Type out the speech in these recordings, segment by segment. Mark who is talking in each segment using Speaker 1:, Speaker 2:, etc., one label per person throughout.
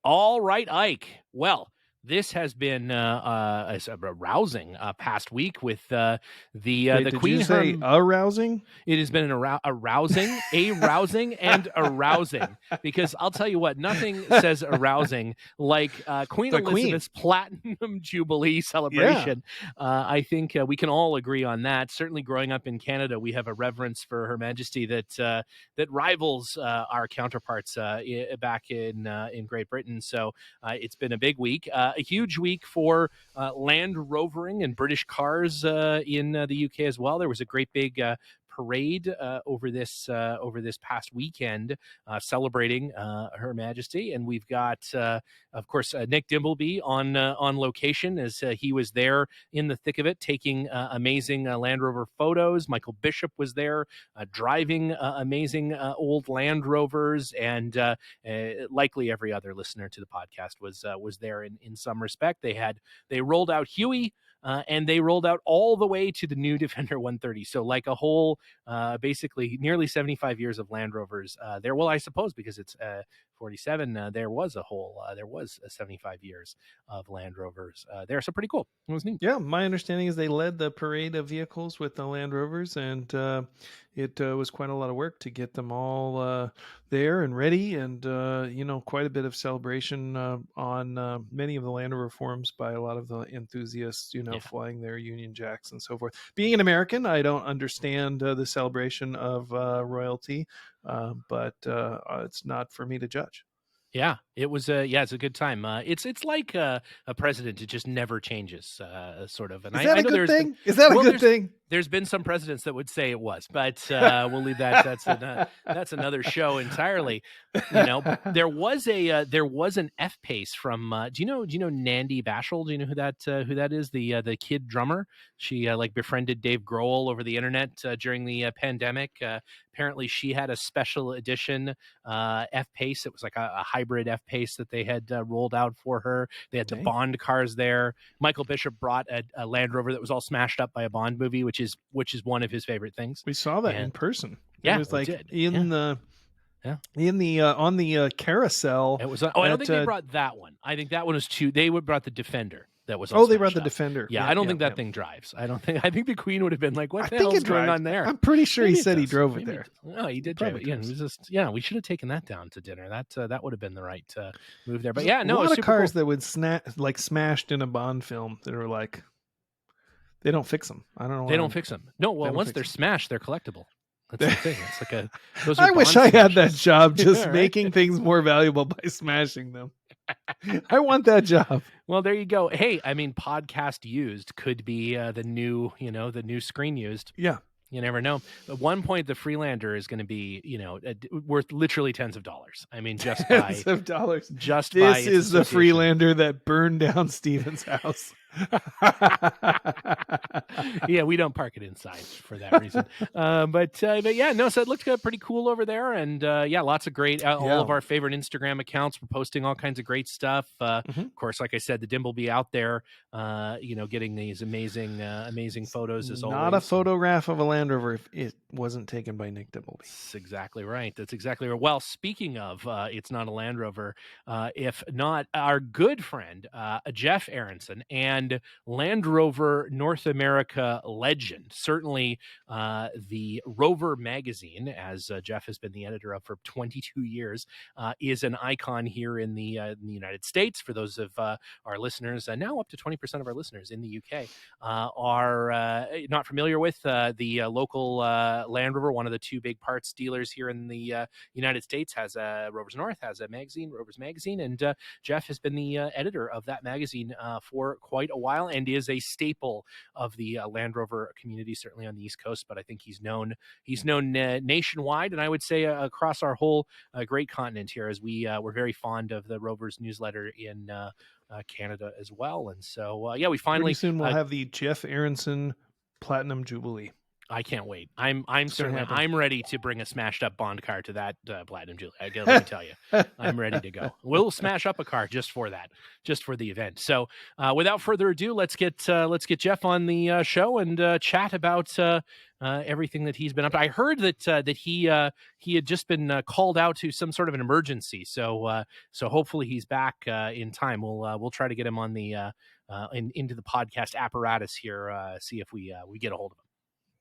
Speaker 1: All right, Ike. Well, this has been a rousing past week with the
Speaker 2: Did
Speaker 1: Queen.
Speaker 2: You say arousing?
Speaker 1: It has been arousing, and arousing. Because I'll tell you what, nothing says arousing like Queen
Speaker 2: The
Speaker 1: Elizabeth's Platinum Jubilee celebration. I think we can all agree on that. Certainly, growing up in Canada, we have a reverence for Her Majesty that rivals our counterparts back in Great Britain. So it's been a big week, a huge week for Land Rovering and British cars in the UK as well. There was a great big parade over this past weekend celebrating Her Majesty, and we've got of course Nick Dimbleby on location as he was there in the thick of it taking amazing Land Rover photos. Michael Bishop was there driving amazing old Land Rovers, and likely every other listener to the podcast was there in some respect. They rolled out Huey. And they rolled out all the way to the new Defender 130. So like a whole, basically nearly 75 years of Land Rovers there. Well, I suppose because it's 47, there was 75 years of Land Rovers there. So pretty cool. It was neat.
Speaker 2: Yeah, my understanding is they led the parade of vehicles with the Land Rovers, and it was quite a lot of work to get them all there and ready, and quite a bit of celebration on many of the Land Rover forums by a lot of the enthusiasts, flying their Union Jacks and so forth. Being an American, I don't understand the celebration of royalty, but it's not for me to judge.
Speaker 1: Yeah, it was it's a good time. It's like a president. It just never changes, sort of. And
Speaker 2: Is that a good thing? Is that a good thing?
Speaker 1: There's been some presidents that would say it was, but we'll leave that. That's another show entirely. There was an F pace from. Do you know Nandi Bashel? Do you know who that is? The kid drummer. She befriended Dave Grohl over the internet during the pandemic. Apparently, she had a special edition F pace. It was like a hybrid F pace that they had rolled out for her. They had the Bond cars there. Michael Bishop brought a Land Rover that was all smashed up by a Bond movie, which is one of his favorite things.
Speaker 2: We saw that in person.
Speaker 1: Yeah,
Speaker 2: it was like on the carousel.
Speaker 1: It was. I don't think they brought that one. I think that one was too. They brought the Defender. That was.
Speaker 2: They brought the Defender.
Speaker 1: Yeah, I don't think that thing drives. I think the Queen would have been like, "What the hell is going on there?"
Speaker 2: I'm pretty sure he said he drove it there.
Speaker 1: No, he did drive it. Yeah, it was just. Yeah, we should have taken that down to dinner. That would have been the right move there. But yeah, no,
Speaker 2: a lot of cars that would smashed in a Bond film that are like. They don't fix them. I don't know.
Speaker 1: They don't fix them. No, well, once they're smashed, they're collectible. That's the thing. It's like those are
Speaker 2: I wish I had that job, just making things more valuable by smashing them. I want that job.
Speaker 1: Well, there you go. Hey, I mean, podcast used could be the new screen used.
Speaker 2: Yeah.
Speaker 1: You never know. At one point, the Freelander is going to be, worth literally tens of dollars. I mean, just
Speaker 2: tens of dollars.
Speaker 1: Just
Speaker 2: this is the Freelander that burned down Steven's house.
Speaker 1: Yeah, we don't park it inside for that reason. But yeah, no. So it looked pretty cool over there, and lots of great. All of our favorite Instagram accounts were posting all kinds of great stuff. Of course, like I said, the Dimbleby out there, getting these amazing photos as always.
Speaker 2: Not a photograph of a Land Rover if it wasn't taken by Nick Dimbleby.
Speaker 1: That's exactly right. Well, speaking of, it's not a Land Rover. If not, our good friend Jeff Aronson and Land Rover North America legend, certainly the Rover Magazine, as Jeff has been the editor of for 22 years, is an icon here in the United States. For those of our listeners, now up to 20% of our listeners in the UK are not familiar with the local Land Rover. One of the two big parts dealers here in the United States has Rovers North, has a magazine, Rovers Magazine, and Jeff has been the editor of that magazine for quite a while, and is a staple of the Land Rover community, certainly on the East Coast. But I think he's known nationwide, and I would say across our whole great continent here, as we're very fond of the Rovers newsletter in Canada as well. And so we finally
Speaker 2: pretty soon we'll have the Jeff Aronson Platinum Jubilee.
Speaker 1: I can't wait. I'm certainly
Speaker 2: happen.
Speaker 1: I'm ready to bring a smashed up Bond car to that Platinum Jubilee. Let me tell you, I'm ready to go. We'll smash up a car just for that, just for the event. So, without further ado, let's get Jeff on the show and chat about everything that he's been up to. I heard that he had just been called out to some sort of an emergency. So hopefully he's back in time. We'll try to get him on the into the podcast apparatus here. See if we get a hold of him.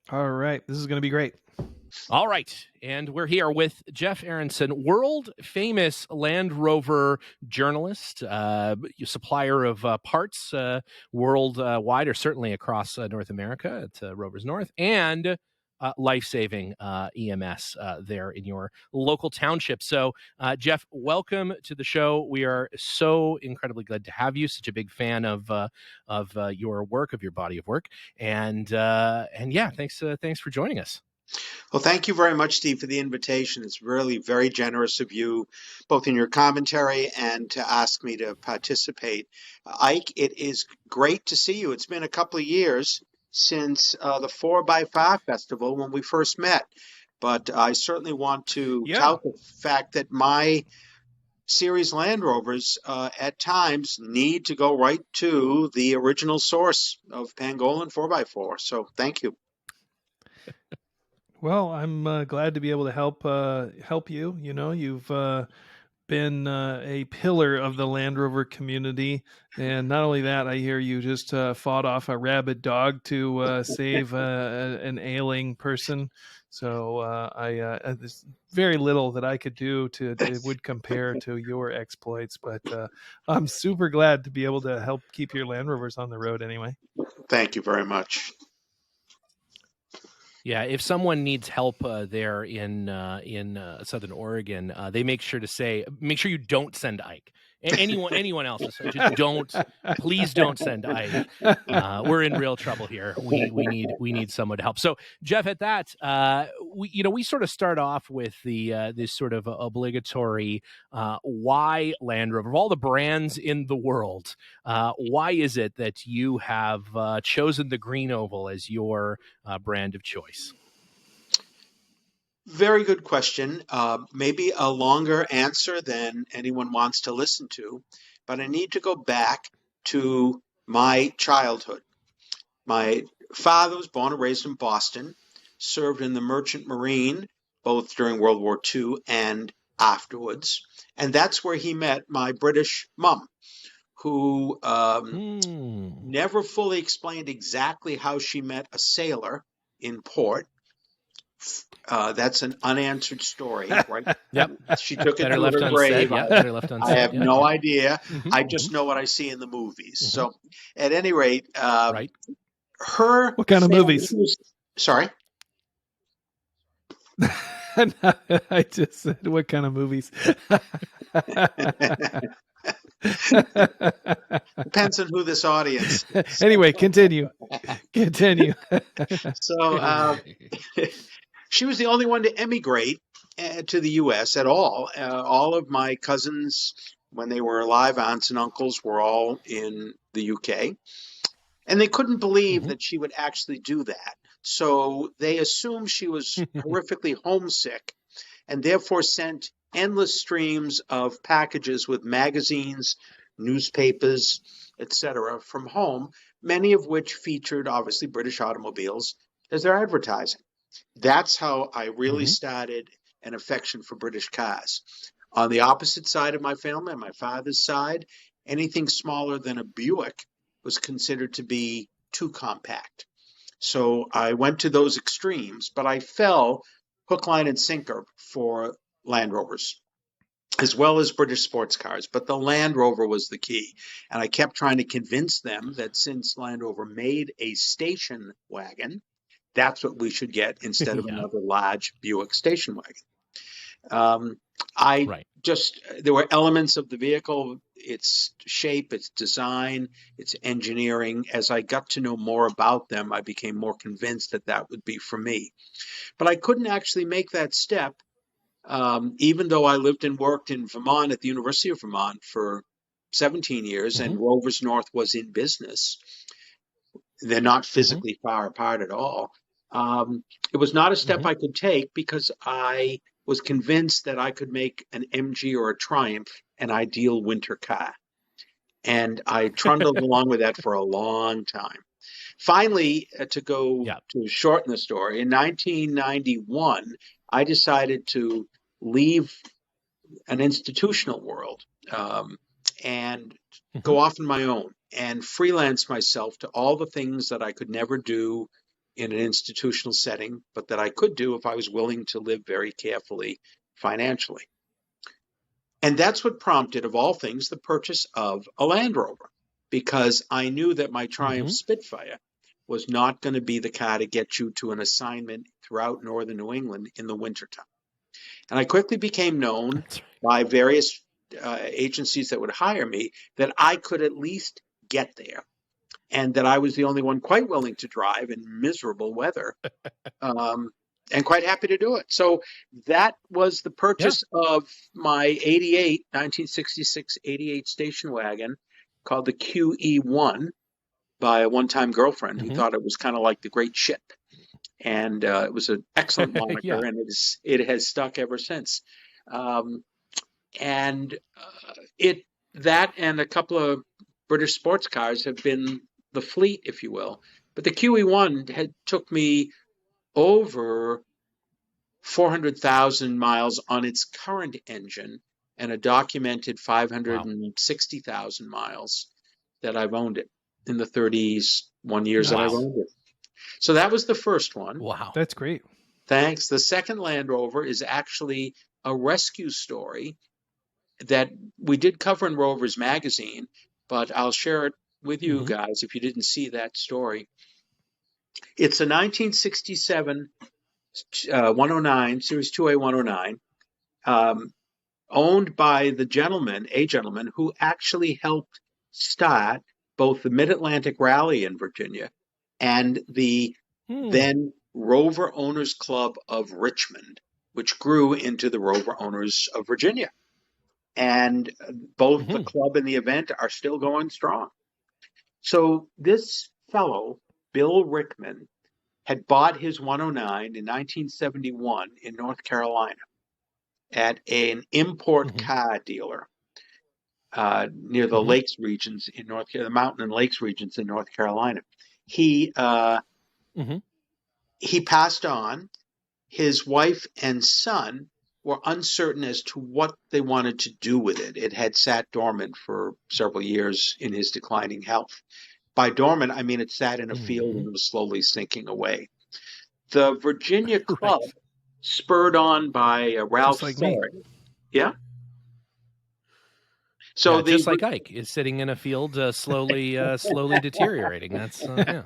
Speaker 2: All right. This is going to be great.
Speaker 1: All right. And we're here with Jeff Aronson, world famous Land Rover journalist, supplier of parts worldwide, or certainly across North America at Rovers North, and life-saving EMS there in your local township. So, Jeff, welcome to the show. We are so incredibly glad to have you. Such a big fan of your work, of your body of work, and yeah, thanks for joining us.
Speaker 3: Well, thank you very much, Steve, for the invitation. It's really very generous of you, both in your commentary and to ask me to participate. Ike, it is great to see you. It's been a couple of years since the 4x5 Festival when we first met, but I certainly want to tout the fact that my series Land Rovers at times need to go right to the original source of Pangolin 4x4. So thank you.
Speaker 2: Well, I'm glad to be able to help you. You know, you've been a pillar of the Land Rover community, and not only that, I hear you just fought off a rabid dog to save an ailing person. So there's very little that I could do that would compare to your exploits, but I'm super glad to be able to help keep your Land Rovers on the road anyway.
Speaker 3: Thank you very much.
Speaker 1: Yeah, if someone needs help there in Southern Oregon, they make sure you don't send Ike. Anyone else, just please don't send Ike. We're in real trouble here. We need someone to help. So, Jeff, at that, we sort of start off with this sort of obligatory why Land Rover, of all the brands in the world, why is it that you have chosen the green oval as your brand of choice?
Speaker 3: Very good question. Maybe a longer answer than anyone wants to listen to, but I need to go back to my childhood. My father was born and raised in Boston, served in the Merchant Marine, both during World War II and afterwards. And that's where he met my British mom, who never fully explained exactly how she met a sailor in port. That's an unanswered story, right?
Speaker 1: Yep.
Speaker 3: She took it
Speaker 1: Better
Speaker 3: to
Speaker 1: left
Speaker 3: her grave.
Speaker 1: Unsaid. Yeah, better left unsaid.
Speaker 3: I have no idea. I just know what I see in the movies. So, at any rate,
Speaker 1: right.
Speaker 2: What kind of movies?
Speaker 3: Sorry.
Speaker 2: I just said, what kind of movies?
Speaker 3: Depends on who this audience is.
Speaker 2: Anyway, continue.
Speaker 3: So she was the only one to emigrate to the U.S. at all. All of my cousins, when they were alive, aunts and uncles, were all in the U.K. And they couldn't believe that she would actually do that. So they assumed she was horrifically homesick and therefore sent endless streams of packages with magazines, newspapers, etc. from home, many of which featured obviously British automobiles as their advertising. That's how I really started an affection for British cars. On the opposite side of my family, on my father's side, anything smaller than a Buick was considered to be too compact. So I went to those extremes, but I fell hook, line, and sinker for Land Rovers, as well as British sports cars. But the Land Rover was the key. And I kept trying to convince them that since Land Rover made a station wagon, that's what we should get instead of another large Buick station wagon. There were elements of the vehicle, its shape, its design, its engineering. As I got to know more about them, I became more convinced that that would be for me. But I couldn't actually make that step, even though I lived and worked in Vermont at the University of Vermont for 17 years and Rovers North was in business. They're not physically far apart at all. It was not a step
Speaker 1: Mhm.
Speaker 3: I could take because I was convinced that I could make an MG or a Triumph an ideal winter car. And I trundled along with that for a long time. Finally,
Speaker 1: Yeah.
Speaker 3: to shorten the story, in 1991, I decided to leave an institutional world, um, and
Speaker 1: Mhm.
Speaker 3: go off on my own and freelance myself to all the things that I could never do in an institutional setting, but that I could do if I was willing to live very carefully financially. And that's what prompted, of all things, the purchase of a Land Rover, because I knew that my Triumph
Speaker 1: Mhm.
Speaker 3: Spitfire was not going to be the car to get you to an assignment throughout northern New England in the wintertime. And I quickly became known
Speaker 1: That's right.
Speaker 3: by various agencies that would hire me that I could at least get there, and that I was the only one quite willing to drive in miserable weather, um, and quite happy to do it. So that was the
Speaker 1: Yeah.
Speaker 3: purchase of my 1966 88 station wagon called the QE1 by a one-time girlfriend who
Speaker 1: Mhm.
Speaker 3: thought it was kind of like the great ship. And it was an excellent moniker,
Speaker 1: Yeah.
Speaker 3: and it has stuck ever since. Um, and it that and a couple of British sports cars have been the fleet, if you will. But the QE1 had took me over 400,000 miles on its current engine and a documented
Speaker 1: Wow.
Speaker 3: 560,000 miles that I've owned it in the 31 years that I've
Speaker 1: Wow.
Speaker 2: Nice.
Speaker 3: owned it. So that was the first one.
Speaker 1: Wow.
Speaker 2: That's great.
Speaker 3: Thanks. The second Land Rover is actually a rescue story that we did cover in Rovers Magazine, but I'll share it with you
Speaker 1: Mhm.
Speaker 3: guys if you didn't see that story. It's a 1967 109, Series 2A 109, um, owned by a gentleman who actually helped start both the Mid Atlantic Rally in Virginia and the
Speaker 1: Hmm.
Speaker 3: then Rover Owners Club of Richmond, which grew into the Rover Owners of Virginia. And both the
Speaker 1: Mhm.
Speaker 3: club and the event are still going strong. So this fellow, Bill Rickman, had bought his 109 in 1971 in North Carolina at an import
Speaker 1: Mhm.
Speaker 3: car dealer near the
Speaker 1: Mhm.
Speaker 3: lakes regions in the mountain and lakes regions in North Carolina. He
Speaker 1: Mhm.
Speaker 3: he passed on. His wife and son were uncertain as to what they wanted to do with it. It had sat dormant for several years in his declining health. By dormant, I mean it sat in a field
Speaker 1: Mhm.
Speaker 3: and was slowly sinking away. The Virginia Club,
Speaker 1: Right.
Speaker 3: spurred on by
Speaker 2: Just
Speaker 3: Ralph
Speaker 2: like me.
Speaker 3: Sarek, yeah. So
Speaker 1: Yeah,
Speaker 3: the
Speaker 1: just like Ike is sitting in a field, slowly deteriorating. That's yeah.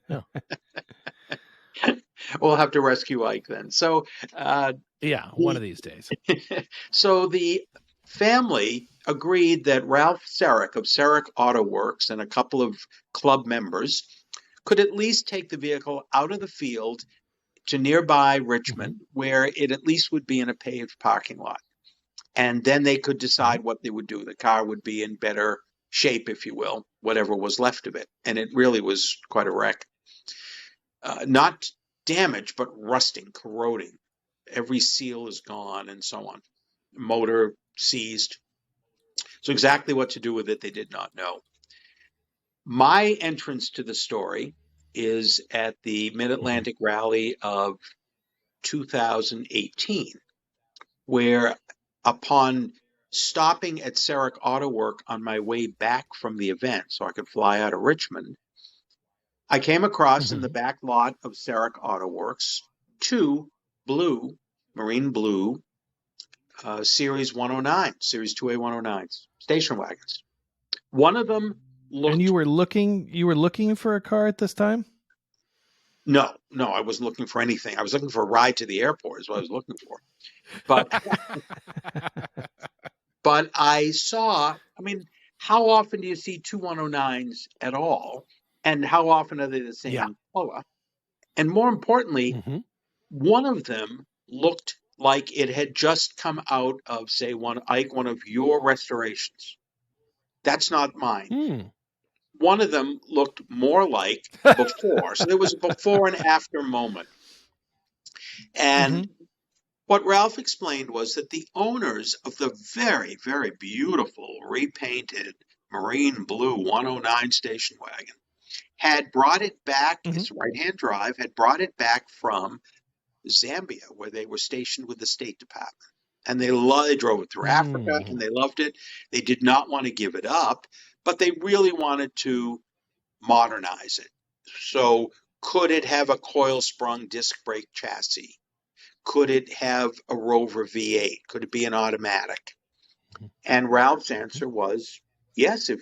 Speaker 1: Yeah.
Speaker 3: we'll have to rescue Ike then. Uh,
Speaker 1: Yeah, one of
Speaker 3: the
Speaker 1: these days.
Speaker 3: so the family agreed that Ralph Sarek of Sarek Auto Works and a couple of club members could at least take the vehicle out of the field to nearby
Speaker 1: Mhm.
Speaker 3: Richmond, where it at least would be in a paved parking lot. And then they could
Speaker 1: Mhm.
Speaker 3: decide what they would do. The car would be in better shape, if you will, whatever was left of it. And it really was quite a wreck. Not damaged, but rusting, corroding. Every seal is gone and so on. Motor seized. So exactly what to do with it, they did not know. My entrance to the story is at the Mid
Speaker 1: Mhm.
Speaker 3: Atlantic Rally of 2018, where upon stopping at Sarek Auto Work on my way back from the event so I could fly out of Richmond, I came across in the
Speaker 1: Mhm.
Speaker 3: back lot of Sarek Auto Works two blue, marine blue, Series 109, Series 2A 109s, station wagons. One of them
Speaker 2: And
Speaker 3: looked,
Speaker 2: you were looking for a car at this time?
Speaker 3: no, I wasn't looking for anything. I was looking for a ride to the airport is what I was looking for. But but I saw, I mean, how often do you see two 109s at all? And how often are they the
Speaker 1: Yeah.
Speaker 3: same color? And more importantly,
Speaker 1: Mhm.
Speaker 3: one of them looked like it had just come out of, say, one of your restorations. That's not mine.
Speaker 1: Hmm.
Speaker 3: one of them looked more like before. So there was a before and after moment. And what Ralph explained was that the owners of the very, very beautiful repainted marine blue 109 station wagon had brought it back, it's right-hand drive, had brought it back from Zambia, where they were stationed with the State Department. And they drove it through Africa, and they loved it. They did not want to give it up, but they really wanted to modernize it. So could it have a coil-sprung disc brake chassis? Could it have a Rover V8? Could it be an automatic? And Ralph's answer was, yes, if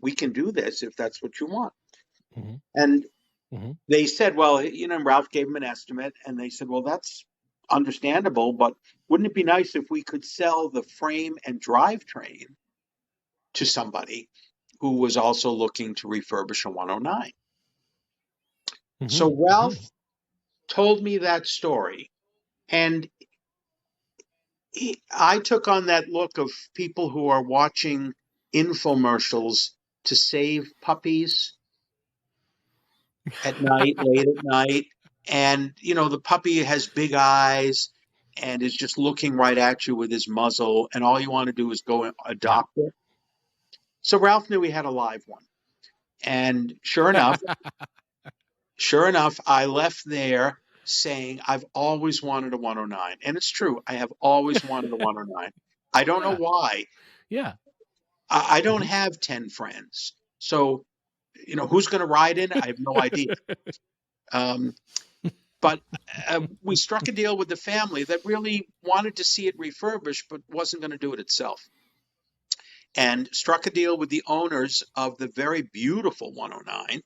Speaker 3: we can do this if that's what you want. And they said, well, Ralph gave them an estimate, and they said, well, that's understandable, but wouldn't it be nice if we could sell the frame and drivetrain to somebody who was also looking to refurbish a 109? So Ralph told me that story, and I took on that look of people who are watching infomercials to save puppies at night, late at night. And, the puppy has big eyes and is just looking right at you with his muzzle. And all you want to do is go and adopt it. So Ralph knew he had a live one. And sure enough, I left there saying, I've always wanted a 109. And it's true. I have always wanted a 109. I don't know why.
Speaker 1: Yeah.
Speaker 3: I don't have 10 friends. So, who's going to ride in? I have no idea. But we struck a deal with the family that really wanted to see it refurbished, but wasn't going to do it itself. And struck a deal with the owners of the very beautiful 109.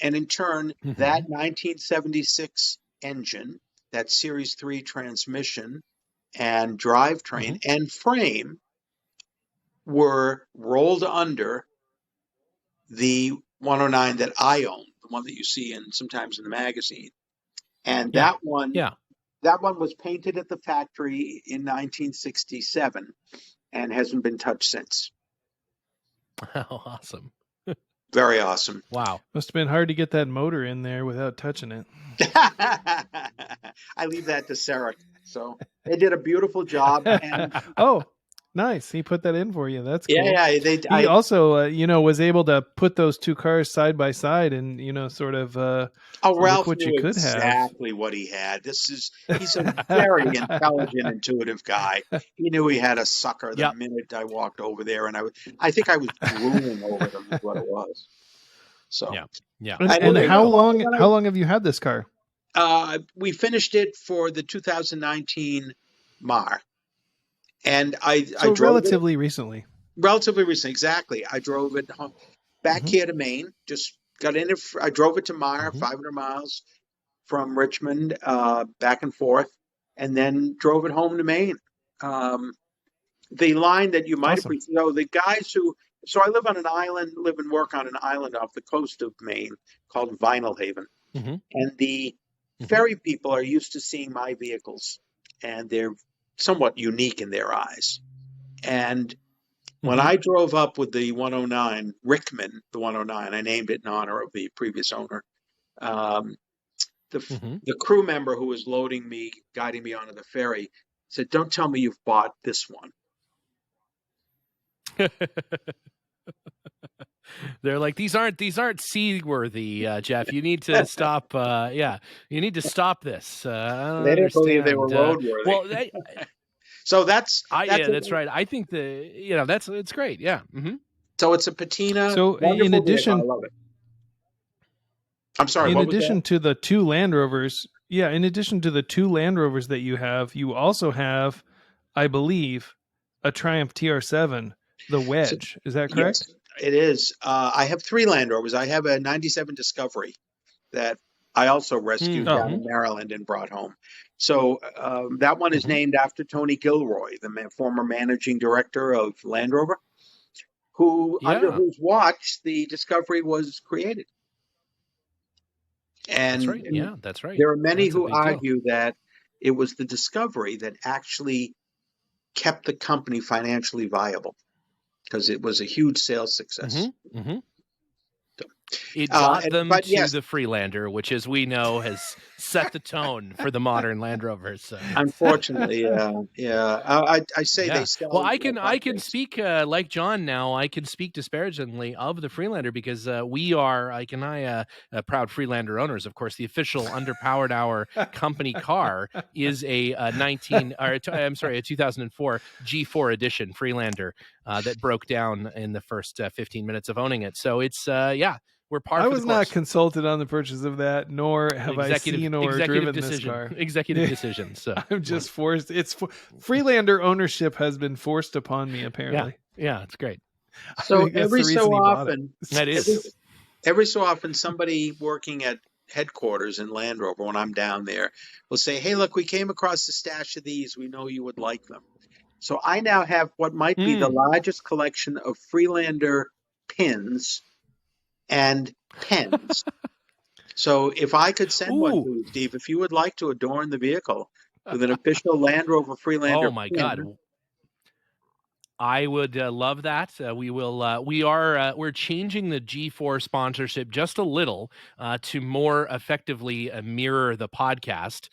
Speaker 3: And in turn, that 1976 engine, that Series 3 transmission and drivetrain and frame were rolled under the 109 that I own, the one that you see sometimes in the magazine. And that one was painted at the factory in 1967 and hasn't been touched since.
Speaker 1: Oh, awesome.
Speaker 3: Very awesome.
Speaker 1: Wow.
Speaker 2: Must have been hard to get that motor in there without touching it.
Speaker 3: I leave that to Sarah. So they did a beautiful job. And
Speaker 2: oh, nice. He put that in for you. That's cool.
Speaker 3: Yeah.
Speaker 2: He also, was able to put those two cars side by side and, sort of
Speaker 3: Ralph
Speaker 2: what
Speaker 3: knew
Speaker 2: you could
Speaker 3: exactly what he had. He's a very intelligent, intuitive guy. He knew he had a sucker the minute I walked over there, and I think I was drooling over them is what it was. So
Speaker 1: yeah.
Speaker 2: And how long have you had this car?
Speaker 3: We finished it for the 2019 Mar. And I drove
Speaker 2: relatively recently.
Speaker 3: Relatively recently, exactly. I drove it home, back here to Maine. Just got in it. I drove it to Mar, 500 miles from Richmond, back and forth, and then drove it home to Maine. The line that you might appreciate, the guys so I live on an island, live and work on an island off the coast of Maine called Vinyl Haven. And the ferry people are used to seeing my vehicles, and they're somewhat unique in their eyes. And when I drove up with the 109, Rickman, the 109, I named it in honor of the previous owner. The crew member who was guiding me onto the ferry, said, "Don't tell me you've bought this one."
Speaker 1: They're like, these aren't seaworthy, Jeff. You need to stop. You need to stop this.
Speaker 3: They didn't believe they were roadworthy.
Speaker 1: Well,
Speaker 3: so that's
Speaker 1: right. I think it's great. Yeah.
Speaker 3: So it's a patina.
Speaker 2: So in addition,
Speaker 3: vehicle. I love it. I'm sorry.
Speaker 2: In addition to the two Land Rovers, that you have, you also have, I believe, a Triumph TR7, the Wedge. Is that correct?
Speaker 3: Yes, it is. I have three Land Rovers. I have a 97 Discovery that I also rescued down in Maryland and brought home. So that one is named after Tony Gilroy, the former managing director of Land Rover, under whose watch the Discovery was created. And
Speaker 1: that's right. Yeah, that's right.
Speaker 3: There are many who argue that it was the Discovery that actually kept the company financially viable, because it was a huge sales success.
Speaker 1: It got them
Speaker 3: But
Speaker 1: to
Speaker 3: yes,
Speaker 1: the Freelander, which, as we know, has set the tone for the modern Land Rovers. So
Speaker 3: unfortunately, yeah. I say they
Speaker 1: yeah. Well,
Speaker 3: sell
Speaker 1: I
Speaker 3: like
Speaker 1: can
Speaker 3: hotcakes.
Speaker 1: speak like John now. I can speak disparagingly of the Freelander because we are, Ike and I, proud Freelander owners. Of course, the official Underpowered Hour company car is a 2004 G4 edition Freelander that broke down in the first 15 minutes of owning it. So it's we're par
Speaker 2: I
Speaker 1: for the
Speaker 2: was not
Speaker 1: course.
Speaker 2: consulted on the purchase of that, nor have I seen or driven
Speaker 1: decision.
Speaker 2: this car.
Speaker 1: Executive decision. So
Speaker 2: I'm just forced. Freelander ownership has been forced upon me,
Speaker 1: yeah,
Speaker 2: apparently.
Speaker 1: yeah, it's great.
Speaker 2: I
Speaker 3: So
Speaker 2: think that's the reason he bought it.
Speaker 1: That
Speaker 3: every,
Speaker 1: is.
Speaker 3: every so often, somebody working at headquarters in Land Rover, when I'm down there, will say, "Hey, look, we came across a stash of these. We know you would like them." So I now have what might be the largest collection of Freelander pins and pens. So if I could send one to you, Steve, if you would like to adorn the vehicle with an official Land Rover Freelander
Speaker 1: Oh my
Speaker 3: pin.
Speaker 1: God. I would love that. We will. We're changing the G4 sponsorship just a little to more effectively mirror the podcast.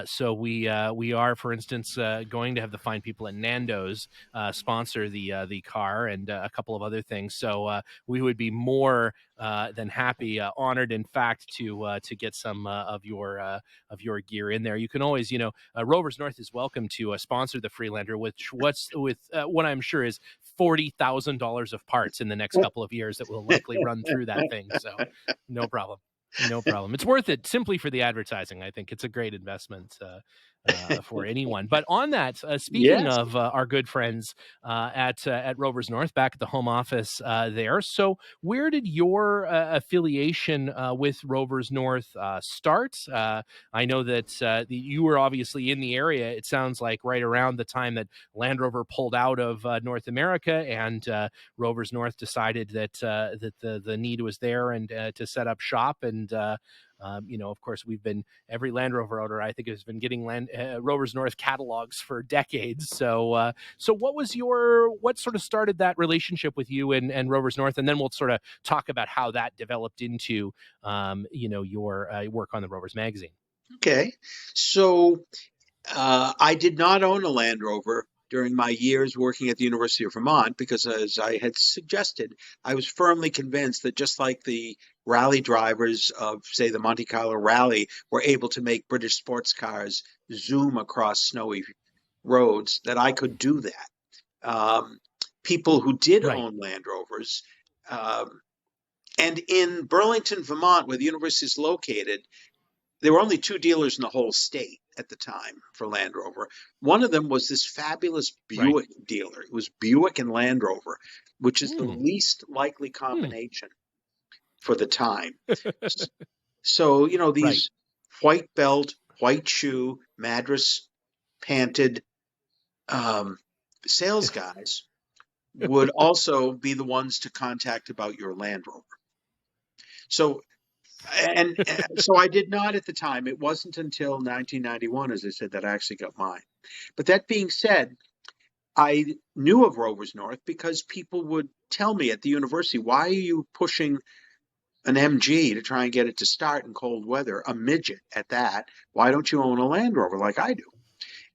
Speaker 1: So we are, for instance, going to have the fine people at Nando's sponsor the car and a couple of other things. So we would be more than happy, honored, in fact, to get some of your gear in there. You can always, Rovers North is welcome to sponsor the Freelander, with what I'm sure is $40,000 of parts in the next couple of years that will likely run through that thing. So no problem. No problem. It's worth it simply for the advertising. I think it's a great investment for anyone. But on that, speaking
Speaker 3: Yes.
Speaker 1: of our good friends at Rovers North, back at the home office there. So where did your affiliation with Rovers North start? I know that you were obviously in the area. It sounds like right around the time that Land Rover pulled out of North America, and Rovers North decided that the need was there and to set up shop. And of course, every Land Rover owner, I think, has been getting Rovers North catalogs for decades. So what sort of started that relationship with you and Rovers North, and then we'll sort of talk about how that developed into your work on the Rovers Magazine.
Speaker 3: Okay. So I did not own a Land Rover during my years working at the University of Vermont because, as I had suggested, I was firmly convinced that just like the rally drivers of, say, the Monte Carlo Rally were able to make British sports cars zoom across snowy roads, that I could do that. People who did own Land Rovers, and in Burlington, Vermont, where the university is located, there were only two dealers in the whole state at the time for Land Rover. One of them was this fabulous Buick dealer. It was Buick and Land Rover, which is the least likely combination for the time. So, these white belt, white shoe, Madras panted sales guys would also be the ones to contact about your Land Rover. So I did not at the time. It wasn't until 1991, as I said, that I actually got mine. But that being said, I knew of Rovers North because people would tell me at the university, "Why are you pushing an MG to try and get it to start in cold weather, a midget at that? Why don't you own a Land Rover like I do?"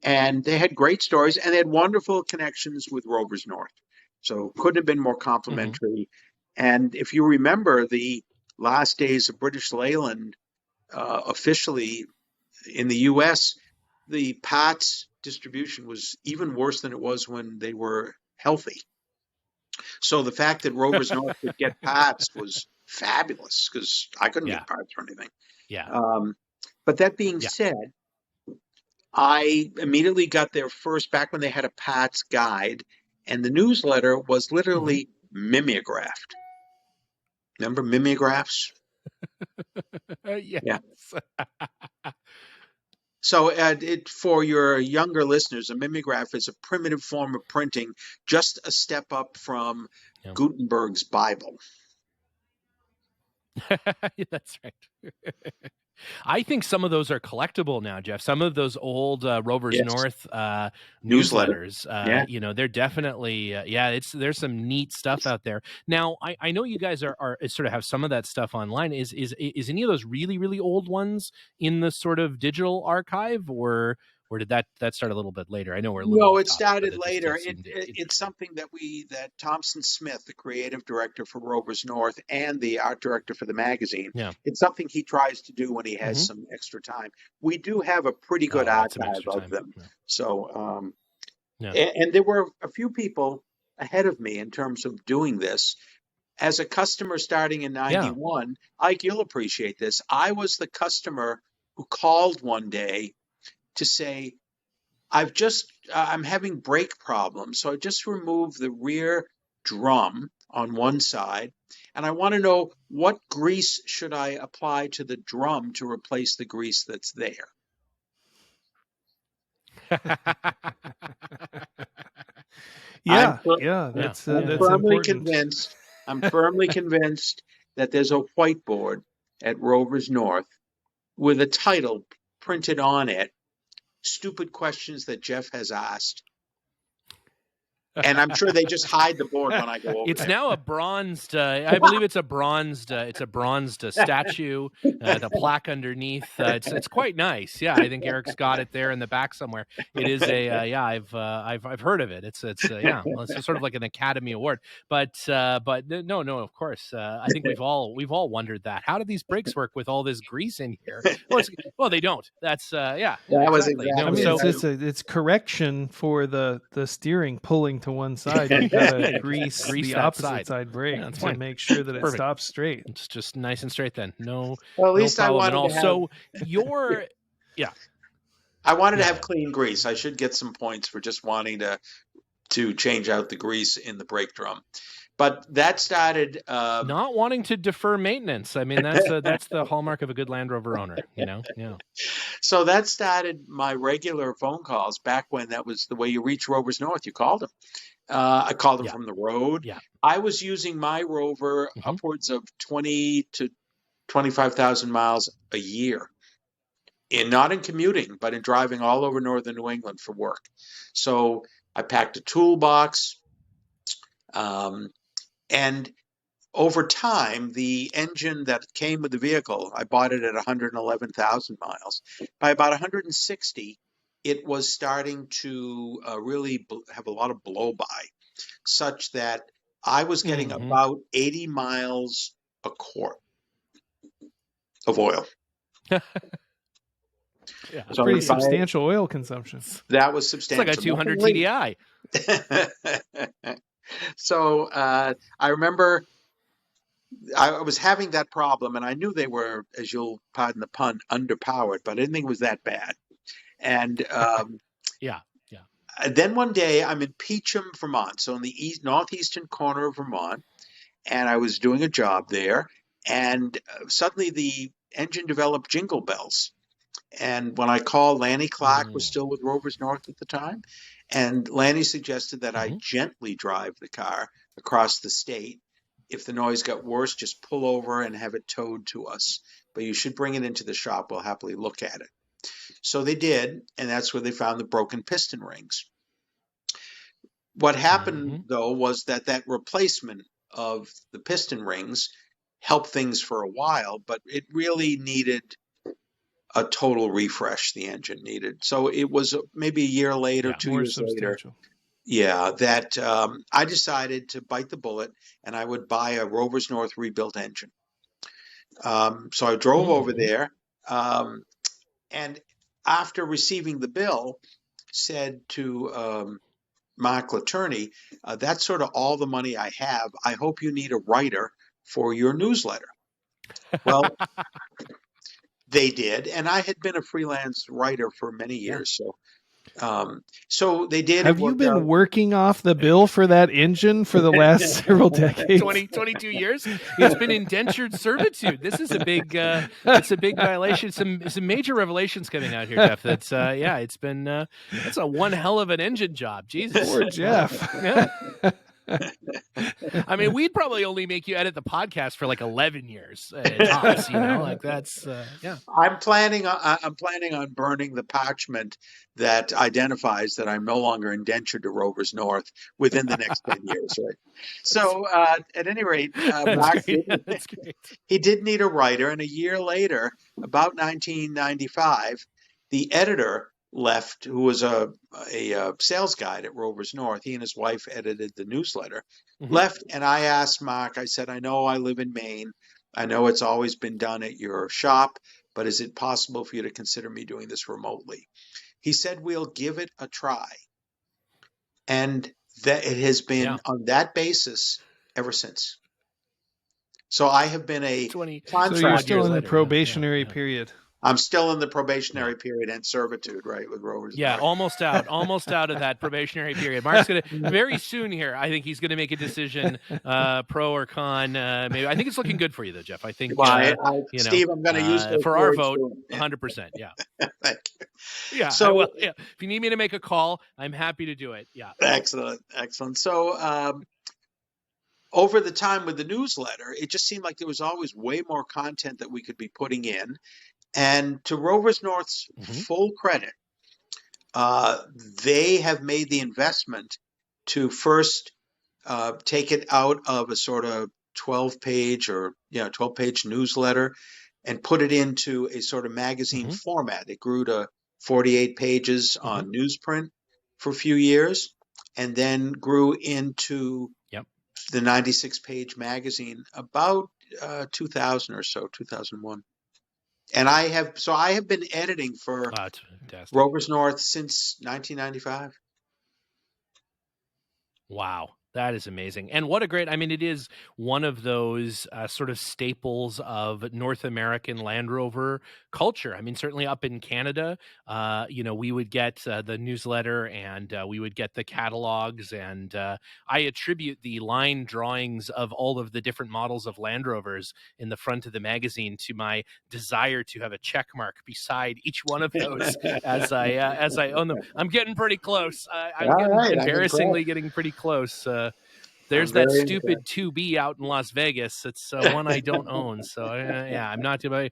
Speaker 3: And they had great stories, and they had wonderful connections with Rovers North. So couldn't have been more complimentary. And if you remember the last days of British Leyland, officially in the U.S., the Pats distribution was even worse than it was when they were healthy. So the fact that Rovers North could get Pats was fabulous because I couldn't get parts or anything. But that being said, I immediately got there first back when they had a Pats guide, and the newsletter was literally mimeographed. Remember mimeographs?
Speaker 1: Yes.
Speaker 3: So for your younger listeners, a mimeograph is a primitive form of printing, just a step up from Gutenberg's Bible.
Speaker 1: That's right. I think some of those are collectible now, Jeff. Some of those old Rovers
Speaker 3: Yes.
Speaker 1: North
Speaker 3: Newsletter.
Speaker 1: newsletters,
Speaker 3: Yeah.
Speaker 1: they're definitely, there's some neat stuff out there. Now, I know you guys are sort of have some of that stuff online. Is any of those really, really old ones in the sort of digital archive, or did that start a little bit later? I know we're a little
Speaker 3: No,
Speaker 1: off
Speaker 3: it
Speaker 1: topic, but
Speaker 3: started
Speaker 1: it just still
Speaker 3: later.
Speaker 1: seemed
Speaker 3: It's
Speaker 1: interesting.
Speaker 3: something that Thompson Smith, the creative director for Rovers North and the art director for the magazine,
Speaker 1: Yeah.
Speaker 3: it's something he tries to do when he has
Speaker 1: Mhm.
Speaker 3: some extra time. We do have a pretty good
Speaker 1: Oh, that's some
Speaker 3: archive
Speaker 1: extra
Speaker 3: of
Speaker 1: time.
Speaker 3: them.
Speaker 1: Yeah.
Speaker 3: So,
Speaker 1: Yeah.
Speaker 3: and there were a few people ahead of me in terms of doing this. As a customer starting in
Speaker 1: Yeah.
Speaker 3: 91, Ike, you'll appreciate this. I was the customer who called one day to say, I'm having brake problems. So I just removed the rear drum on one side, and I want to know what grease should I apply to the drum to replace the grease that's there.
Speaker 2: Yeah,
Speaker 1: Yeah.
Speaker 2: that's
Speaker 3: Firmly
Speaker 2: important.
Speaker 3: convinced. I'm firmly convinced that there's a whiteboard at Rovers North with a title printed on it, stupid questions that Jeff has asked. And I'm sure they just hide the board when I go over
Speaker 1: It's
Speaker 3: there.
Speaker 1: now a bronzed. I believe it's a bronzed. It's a bronzed statue. The plaque underneath. It's quite nice. Yeah, I think Eric's got it there in the back somewhere. It is a I've heard of it. It's well, it's sort of like an Academy Award. But no, of course. I think we've all wondered that. How do these brakes work with all this grease in here? Well, they don't. That's
Speaker 3: That was
Speaker 1: exactly. No,
Speaker 2: I mean,
Speaker 1: so
Speaker 2: it's correction for the steering pulling to one side. You gotta grease the
Speaker 1: that
Speaker 2: opposite side brake
Speaker 1: Yeah, that's
Speaker 2: to
Speaker 1: fine.
Speaker 2: make sure that it
Speaker 1: Perfect.
Speaker 2: stops straight.
Speaker 1: It's just nice and straight then. No,
Speaker 3: Well, at
Speaker 1: no
Speaker 3: least I
Speaker 1: problem at
Speaker 3: wanted
Speaker 1: all.
Speaker 3: to have.
Speaker 1: So your
Speaker 3: I wanted to
Speaker 1: Yeah.
Speaker 3: have clean grease. I should get some points for just wanting to change out the grease in the brake drum. But that started.
Speaker 1: not wanting to defer maintenance. I mean, that's the hallmark of a good Land Rover owner, Yeah.
Speaker 3: So that started my regular phone calls back when that was the way you reach Rovers North. You called them. I called them from the road.
Speaker 1: Yeah.
Speaker 3: I was using my Rover upwards of 20 to 25,000 miles a year. Not in commuting, but in driving all over northern New England for work. So I packed a toolbox, and over time, the engine that came with the vehicle, I bought it at 111,000 miles. By about 160, it was starting to really have a lot of blow-by, such that I was getting about 80 miles a quart of oil.
Speaker 1: Yeah,
Speaker 2: so pretty substantial oil consumption.
Speaker 3: That was substantial.
Speaker 1: It's like a 200 TDI.
Speaker 3: So I remember I was having that problem, and I knew they were, as you'll pardon the pun, underpowered, but I didn't think it was that bad. And then one day I'm in Peacham, Vermont, so in the northeastern corner of Vermont, and I was doing a job there, and suddenly the engine developed jingle bells. And when I called, Lanny Clark was still with Rovers North at the time, and Lanny suggested that I gently drive the car across the state. If the noise got worse, just pull over and have it towed to us. But you should bring it into the shop. We'll happily look at it. So they did, and that's where they found the broken piston rings. What happened, though, was that replacement of the piston rings helped things for a while, but it really needed a total refresh. The engine needed. So it was maybe a year later, 2 years later. Yeah, that I decided to bite the bullet, and I would buy a Rovers North rebuilt engine. So I drove over there, and after receiving the bill, said to Mark Laterney, that's sort of all the money I have. I hope you need a writer for your newsletter. Well, they did, and I had been a freelance writer for many years, so they did.
Speaker 2: Have you been working off the bill for that engine for the last several decades?
Speaker 1: 22 years. It's been indentured servitude. This is a big. It's a big violation. Some major revelations coming out here, Jeff. That's it's been. That's a one hell of an engine job. Jesus,
Speaker 2: poor Jeff.
Speaker 1: I mean, we'd probably only make you edit the podcast for like 11 years tops, like that's, yeah.
Speaker 3: I'm planning on burning the parchment that identifies that I'm no longer indentured to Rovers North within the next 10 years, right? So at any rate, Mark
Speaker 1: That's great.
Speaker 3: he did need a writer, and a year later, about 1995, the editor left, who was a sales guide at Rovers North. He and his wife edited the newsletter. Left, and I asked Mark, I said, I know I live in Maine. I know it's always been done at your shop, but is it possible for you to consider me doing this remotely? He said, we'll give it a try. And that it has been on that basis ever since. So I have been a
Speaker 1: 20.
Speaker 3: contractor.
Speaker 2: So you're still in the
Speaker 1: later,
Speaker 2: probationary period.
Speaker 3: I'm still in the probationary period and servitude, right, with Rovers.
Speaker 1: Yeah, almost out of that probationary period. Mark's going to very soon here. I think he's going to make a decision, pro or con. Maybe I think it's looking good for you, though, Jeff. I think,
Speaker 3: Steve, I'm going to use those
Speaker 1: for our
Speaker 3: words
Speaker 1: vote,
Speaker 3: soon.
Speaker 1: 100%. Yeah.
Speaker 3: Thank you.
Speaker 1: Yeah.
Speaker 3: So,
Speaker 1: yeah. If you need me to make a call, I'm happy to do it. Yeah.
Speaker 3: Excellent. So, over the time with the newsletter, it just seemed like there was always way more content that we could be putting in. And to Rovers North's full credit, they have made the investment to first take it out of a sort of 12-page newsletter and put it into a sort of magazine format. It grew to 48 pages on newsprint for a few years, and then grew into the 96-page magazine about 2000 or so, 2001. And I have been editing for Rovers North since 1995.
Speaker 1: Wow. That is amazing. And what a great, I mean, it is one of those sort of staples of North American Land Rover culture. I mean, certainly up in Canada, we would get the newsletter and we would get the catalogs. And I attribute the line drawings of all of the different models of Land Rovers in the front of the magazine to my desire to have a check mark beside each one of those as I own them. I'm getting pretty close. I'm embarrassingly getting pretty close. There's that stupid 2B out in Las Vegas. It's one I don't own. So I'm not going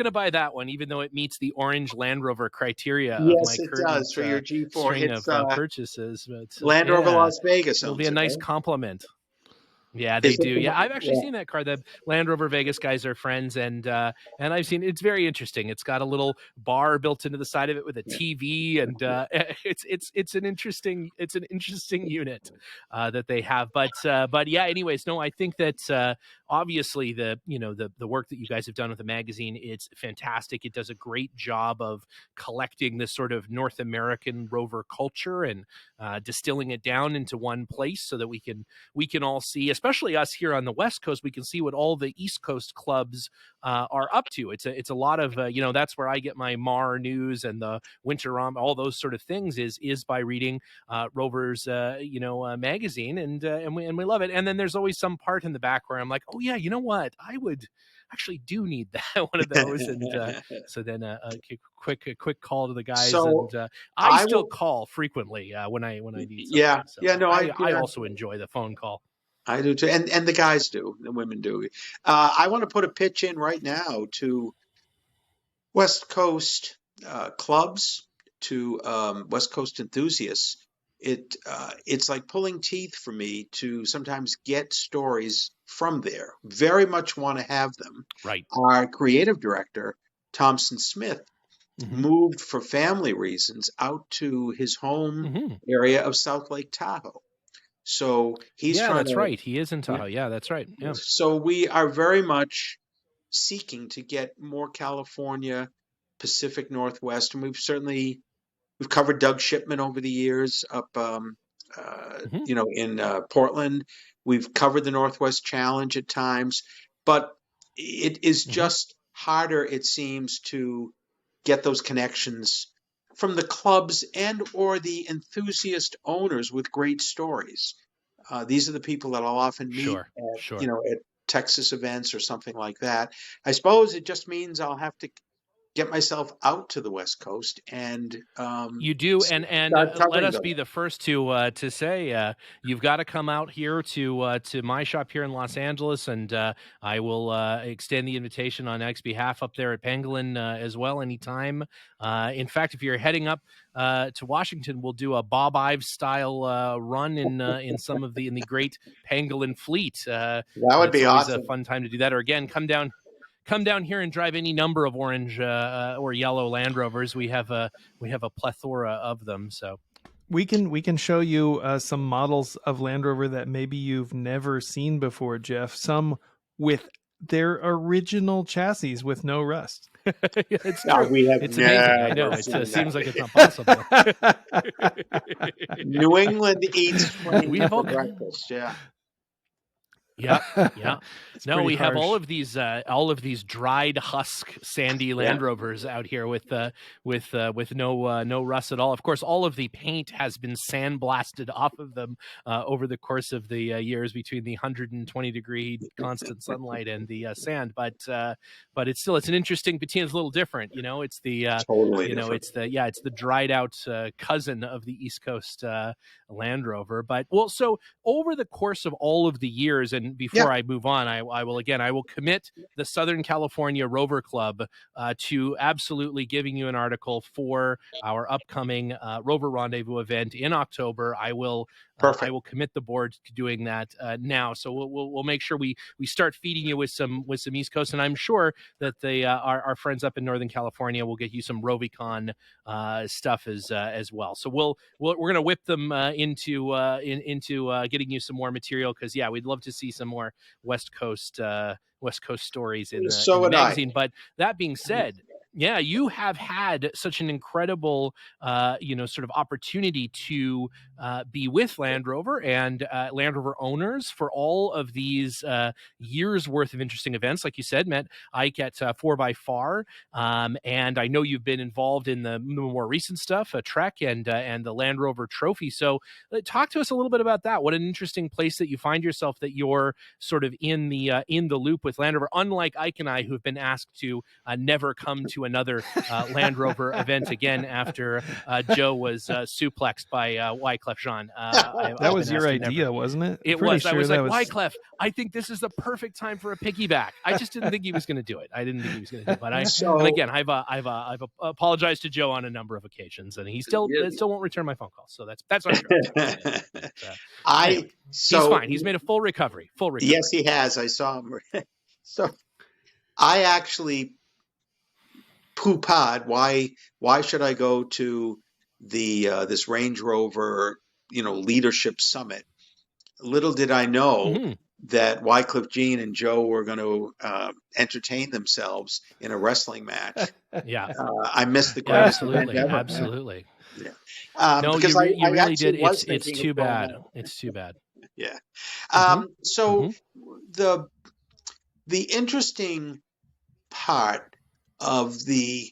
Speaker 1: to buy that one, even though it meets the orange Land Rover criteria of my current
Speaker 3: for your G4
Speaker 1: string of purchases. But,
Speaker 3: Land Rover Las Vegas.
Speaker 1: It'll be a nice compliment. Yeah, they do. Yeah, I've actually seen that car. The Land Rover Vegas guys are friends, and I've seen it's very interesting. It's got a little bar built into the side of it with a TV, and it's an interesting unit that they have. But yeah. Anyways, no, I think that obviously the work that you guys have done with the magazine, it's fantastic. It does a great job of collecting this sort of North American Rover culture and distilling it down into one place so that we can all see, especially us here on the West Coast, we can see what all the East Coast clubs are up to. It's a lot of that's where I get my Mar news and the Winter all those sort of things is by reading Rovers magazine, and we love it. And then there's always some part in the back where I'm like, oh yeah, you know what, I would actually do need that one of those. And so then a quick call to the guys.
Speaker 3: So
Speaker 1: and I still call frequently when I need something. So I also enjoy the phone call.
Speaker 3: I do too, and the guys do, the women do. I want to put a pitch in right now to West Coast clubs, to West Coast enthusiasts. It's like pulling teeth for me to sometimes get stories from there. Very much want to have them.
Speaker 1: Right.
Speaker 3: Our creative director, Thompson Smith, moved for family reasons out to his home area of South Lake Tahoe. So he's
Speaker 1: that's right. He is in Tahoe. Yeah, that's right. Yeah.
Speaker 3: So we are very much seeking to get more California, Pacific Northwest, and we've covered Doug Shipman over the years up, in Portland. We've covered the Northwest Challenge at times, but it is just harder, it seems, to get those connections from the clubs and or the enthusiast owners with great stories. These are the people that I'll often meet at Texas events or something like that. I suppose it just means I'll have to get myself out to the West Coast and
Speaker 1: you do, and
Speaker 3: start
Speaker 1: let
Speaker 3: covering
Speaker 1: us
Speaker 3: them.
Speaker 1: be the first to say you've got to come out here to my shop here in Los Angeles, and I will extend the invitation on Ike's behalf up there at Pangolin as well anytime. In fact, if you're heading up to Washington, we'll do a Bob Ives style run in some of the great Pangolin fleet.
Speaker 3: That would be
Speaker 1: it's always
Speaker 3: awesome.
Speaker 1: a fun time to do that. Or again, come down here and drive any number of orange or yellow Land Rovers. We have a plethora of them. So
Speaker 2: we can show you some models of Land Rover that maybe you've never seen before, Jeff. Some with their original chassis with no rust.
Speaker 1: It's true.
Speaker 3: We have
Speaker 1: it's amazing. I know. It seems like it's not possible.
Speaker 3: New England eats
Speaker 1: We have all
Speaker 3: for breakfast. Yeah.
Speaker 1: Yeah. No, we have
Speaker 2: harsh.
Speaker 1: all of these dried husk sandy Land Rovers out here with no rust at all. Of course, all of the paint has been sandblasted off of them over the course of the years between the 120-degree constant sunlight and the sand. But it's an interesting patina's a little different. It's the
Speaker 3: Totally different.
Speaker 1: it's the dried out cousin of the East Coast Land Rover. But so over the course of all of the years, and before I move on, I will commit the Southern California Rover Club to absolutely giving you an article for our upcoming Rover Rendezvous event in October. I will commit the board to doing that now. So we'll make sure we start feeding you with some East Coast, and I'm sure that our friends up in Northern California will get you some Rovicon stuff as well. So we're going to whip them into getting you some more material, because we'd love to see some more West Coast stories in the magazine. But that being said, you have had such an incredible, sort of opportunity to be with Land Rover and Land Rover owners for all of these years worth of interesting events. Like you said, met Ike at 4x4, and I know you've been involved in the more recent stuff, Trek and the Land Rover Trophy. So talk to us a little bit about that. What an interesting place that you find yourself, that you're sort of in the loop with Land Rover, unlike Ike and I, who've been asked to never come to another Land Rover event again after Joe was suplexed by Wyclef Jean.
Speaker 2: That was your idea, wasn't it?
Speaker 1: It was. I was like, Wyclef, I think this is the perfect time for a piggyback. I just didn't think he was going to do it. But and again, I've apologized to Joe on a number of occasions, and he still won't return my phone calls. So that's not true. Anyway, he's fine. He's made a full recovery.
Speaker 3: Yes, he has. I saw him. So I actually poo-pahd why should I go to the this Range Rover leadership summit. Little did I know that Wyclef Jean and Joe were going to entertain themselves in a wrestling match. I missed the greatest event ever.
Speaker 1: Absolutely.
Speaker 3: Yeah.
Speaker 1: No,
Speaker 3: because
Speaker 1: you
Speaker 3: I
Speaker 1: really did.
Speaker 3: it's
Speaker 1: too bad. It's too bad.
Speaker 3: Yeah. So the interesting part of the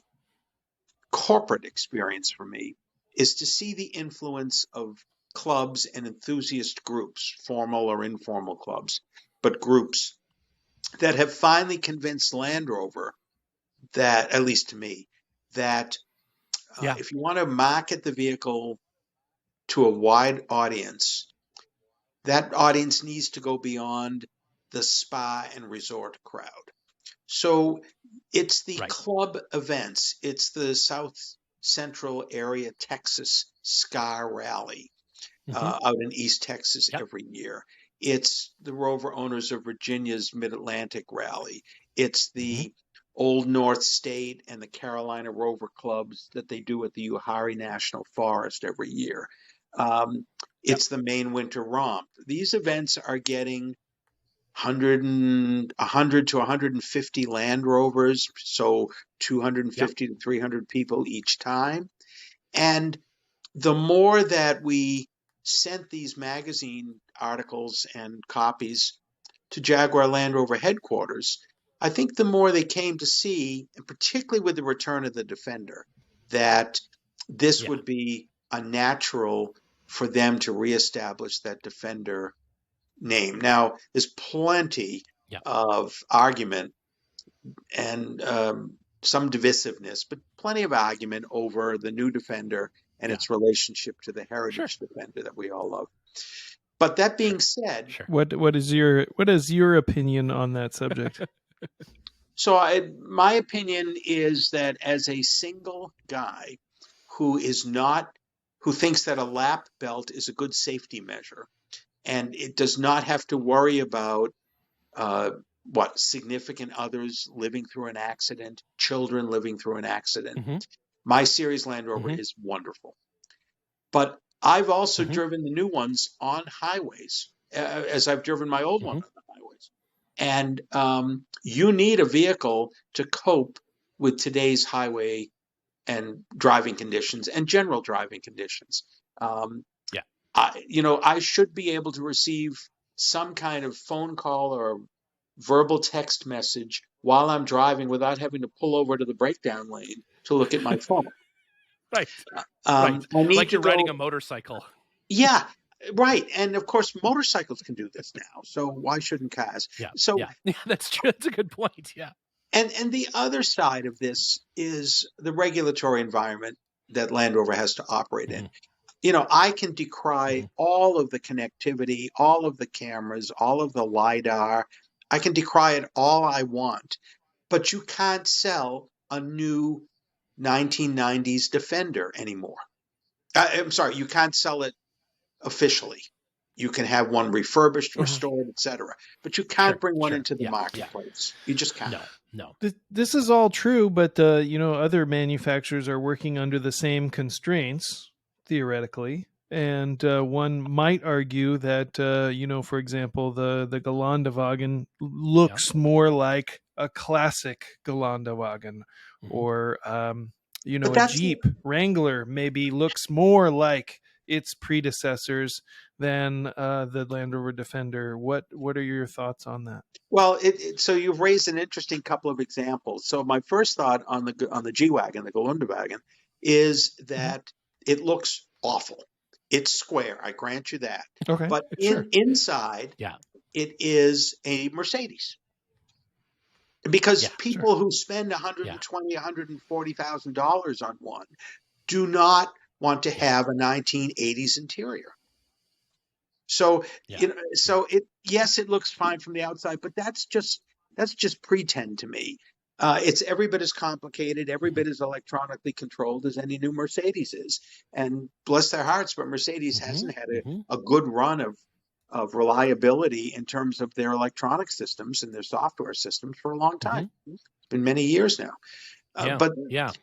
Speaker 3: corporate experience for me is to see the influence of clubs and enthusiast groups, formal or informal clubs, but groups that have finally convinced Land Rover that, at least to me, that if you want to market the vehicle to a wide audience, that audience needs to go beyond the spa and resort crowd. So it's the club events. It's the South Central Area Texas SCAR Rally out in East Texas every year. It's the Rover Owners of Virginia's Mid-Atlantic Rally. It's the Old North State and the Carolina Rover Clubs that they do at the Uwharrie National Forest every year. It's the Maine Winter Romp. These events are getting 100 to 150 Land Rovers, so 250 to 300 people each time. And the more that we sent these magazine articles and copies to Jaguar Land Rover headquarters, I think the more they came to see, and particularly with the return of the Defender, that this would be a natural for them to reestablish that Defender name. Now, there's plenty of argument and some divisiveness, but plenty of argument over the new Defender and its relationship to the heritage Defender that we all love. But that being said,
Speaker 2: what is your opinion on that subject?
Speaker 3: So my opinion is that as a single guy who thinks that a lap belt is a good safety measure, and it does not have to worry about significant others living through an accident, children living through an accident. My series Land Rover is wonderful. But I've also driven the new ones on highways, as I've driven my old one on the highways. And you need a vehicle to cope with today's highway and driving conditions and general driving conditions. I should be able to receive some kind of phone call or verbal text message while I'm driving without having to pull over to the breakdown lane to look at my phone.
Speaker 1: Right.
Speaker 3: I need
Speaker 1: like you're
Speaker 3: to
Speaker 1: riding a motorcycle.
Speaker 3: Yeah, right. And of course, motorcycles can do this now. So why shouldn't cars?
Speaker 1: Yeah.
Speaker 3: So
Speaker 1: yeah, that's true. That's a good point. Yeah.
Speaker 3: And the other side of this is the regulatory environment that Land Rover has to operate in. I can decry all of the connectivity, all of the cameras, all of the LiDAR. I can decry it all I want, but you can't sell a new 1990s Defender anymore. I'm sorry, you can't sell it officially. You can have one refurbished, restored, etc. But you can't bring one into the marketplace. You just can't.
Speaker 1: No.
Speaker 2: This is all true, but other manufacturers are working under the same constraints, theoretically. And one might argue that, for example, the Geländewagen looks more like a classic Geländewagen, or a Jeep Wrangler maybe looks more like its predecessors than the Land Rover Defender. What are your thoughts on that?
Speaker 3: Well, so you've raised an interesting couple of examples. So my first thought on the G-Wagon, the Geländewagen, is that it looks awful. It's square. I grant you that.
Speaker 2: Okay,
Speaker 3: but inside, it is a Mercedes. Because people who spend $120,000, $140,000 on one do not want to have a 1980s interior. So, it looks fine from the outside, but that's just pretend to me. It's every bit as complicated, every bit as electronically controlled as any new Mercedes is. And bless their hearts, but Mercedes hasn't had a good run of reliability in terms of their electronic systems and their software systems for a long time. It's been many years now.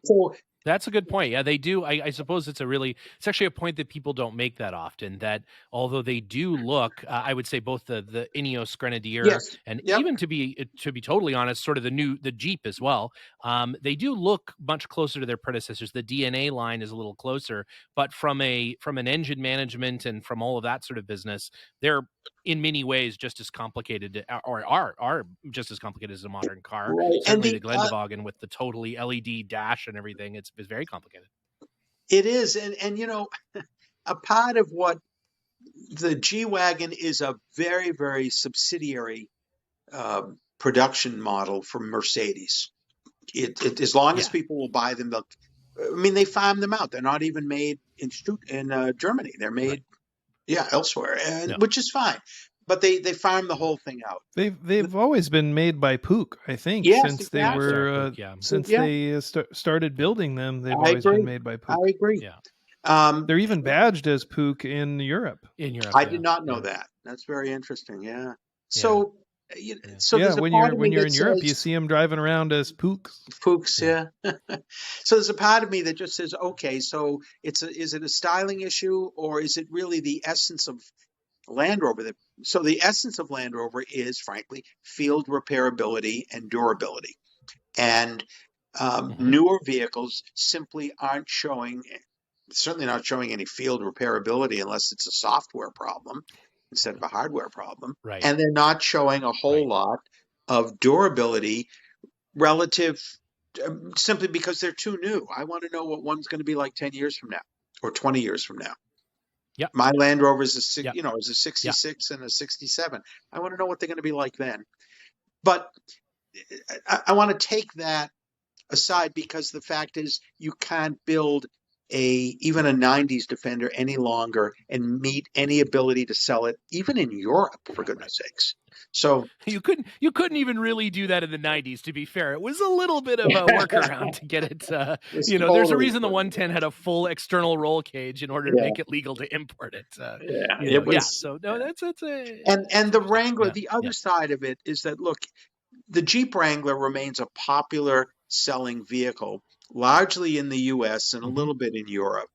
Speaker 3: So
Speaker 1: that's a good point. Yeah, they do. I suppose it's actually a point that people don't make that often, that although they do look, I would say both the Ineos Grenadier and even to be totally honest, sort of the Jeep as well, they do look much closer to their predecessors. The DNA line is a little closer, but from an engine management and from all of that sort of business, they're in many ways just as complicated, or are just as complicated as a modern car.
Speaker 3: Right.
Speaker 1: Certainly the Geländewagen with the totally LED dash and everything, it's very complicated.
Speaker 3: It is. And a part of what the G-Wagon is, a very, very subsidiary production model from Mercedes. As long as people will buy them, they farm them out. They're not even made in Germany. They're made elsewhere, which is fine. But they farm the whole thing out.
Speaker 2: They've always been made by Puch, I think, since they were they started building them. They've always been made by Puch.
Speaker 3: I agree.
Speaker 2: Yeah. They're even badged as Puch in Europe.
Speaker 3: I did not know that. That's very interesting. Yeah. So. So
Speaker 2: when you're in Europe, you see them driving around as Puchs.
Speaker 3: So there's a part of me that just says, okay, so is it a styling issue, or is it really the essence of Land Rover? So the essence of Land Rover is, frankly, field repairability and durability. And newer vehicles simply aren't certainly not showing any field repairability unless it's a software problem instead of a hardware problem.
Speaker 1: Right.
Speaker 3: And they're not showing a whole lot of durability relative simply because they're too new. I want to know what one's going to be like 10 years from now or 20 years from now.
Speaker 1: Yeah.
Speaker 3: My Land Rover is a 66 and a 67. I want to know what they're going to be like then. But I want to take that aside, because the fact is you can't build even a 90s Defender any longer and meet any ability to sell it, even in Europe, for goodness sakes. So
Speaker 1: you couldn't even really do that in the 90s, to be fair. It was a little bit of a workaround to get it. There's a
Speaker 3: totally
Speaker 1: reason the 110 had a full external roll cage in order to make it legal to import it.
Speaker 3: it was.
Speaker 1: So no, that's a
Speaker 3: And the Wrangler, the other side of it is that, look, the Jeep Wrangler remains a popular selling vehicle, largely in the US and a little bit in Europe.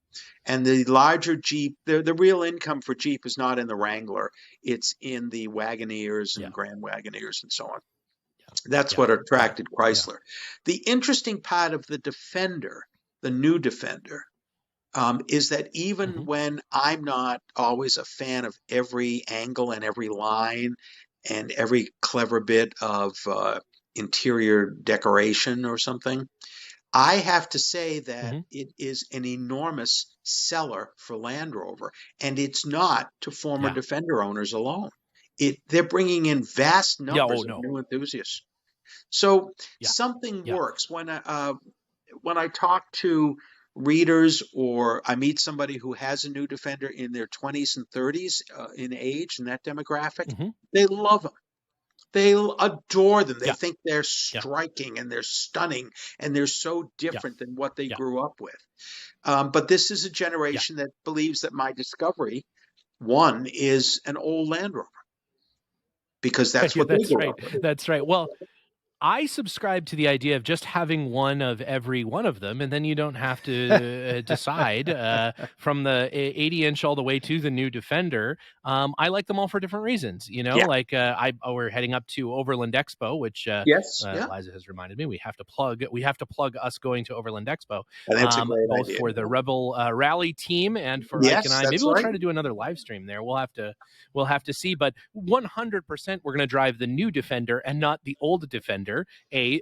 Speaker 3: And the larger Jeep, the real income for Jeep is not in the Wrangler. It's in the Wagoneers and Grand Wagoneers and so on. That's what attracted Chrysler. The interesting part of the Defender, the new Defender, is that even when I'm not always a fan of every angle and every line and every clever bit of interior decoration or something, I have to say that it is an enormous seller for Land Rover, and it's not to former Defender owners alone. They're bringing in vast numbers of new enthusiasts. So something works. When I talk to readers or I meet somebody who has a new Defender in their 20s and 30s in age, in that demographic, they love them. They adore them. They think they're striking and they're stunning and they're so different than what they grew up with. But this is a generation that believes that my Discovery one is an old Land Rover, because that's what they grew up with.
Speaker 1: That's right. Well, I subscribe to the idea of just having one of every one of them, and then you don't have to decide from the 80-inch all the way to the new Defender. I like them all for different reasons. Like we're heading up to Overland Expo, which Liza has reminded me we have to plug us going to Overland Expo.
Speaker 3: That's a great
Speaker 1: both
Speaker 3: idea.
Speaker 1: For the Rebel Rally team and for Ike and I. Maybe we'll try to do another live stream there. We'll have to see, but 100% we're going to drive the new Defender and not the old Defender.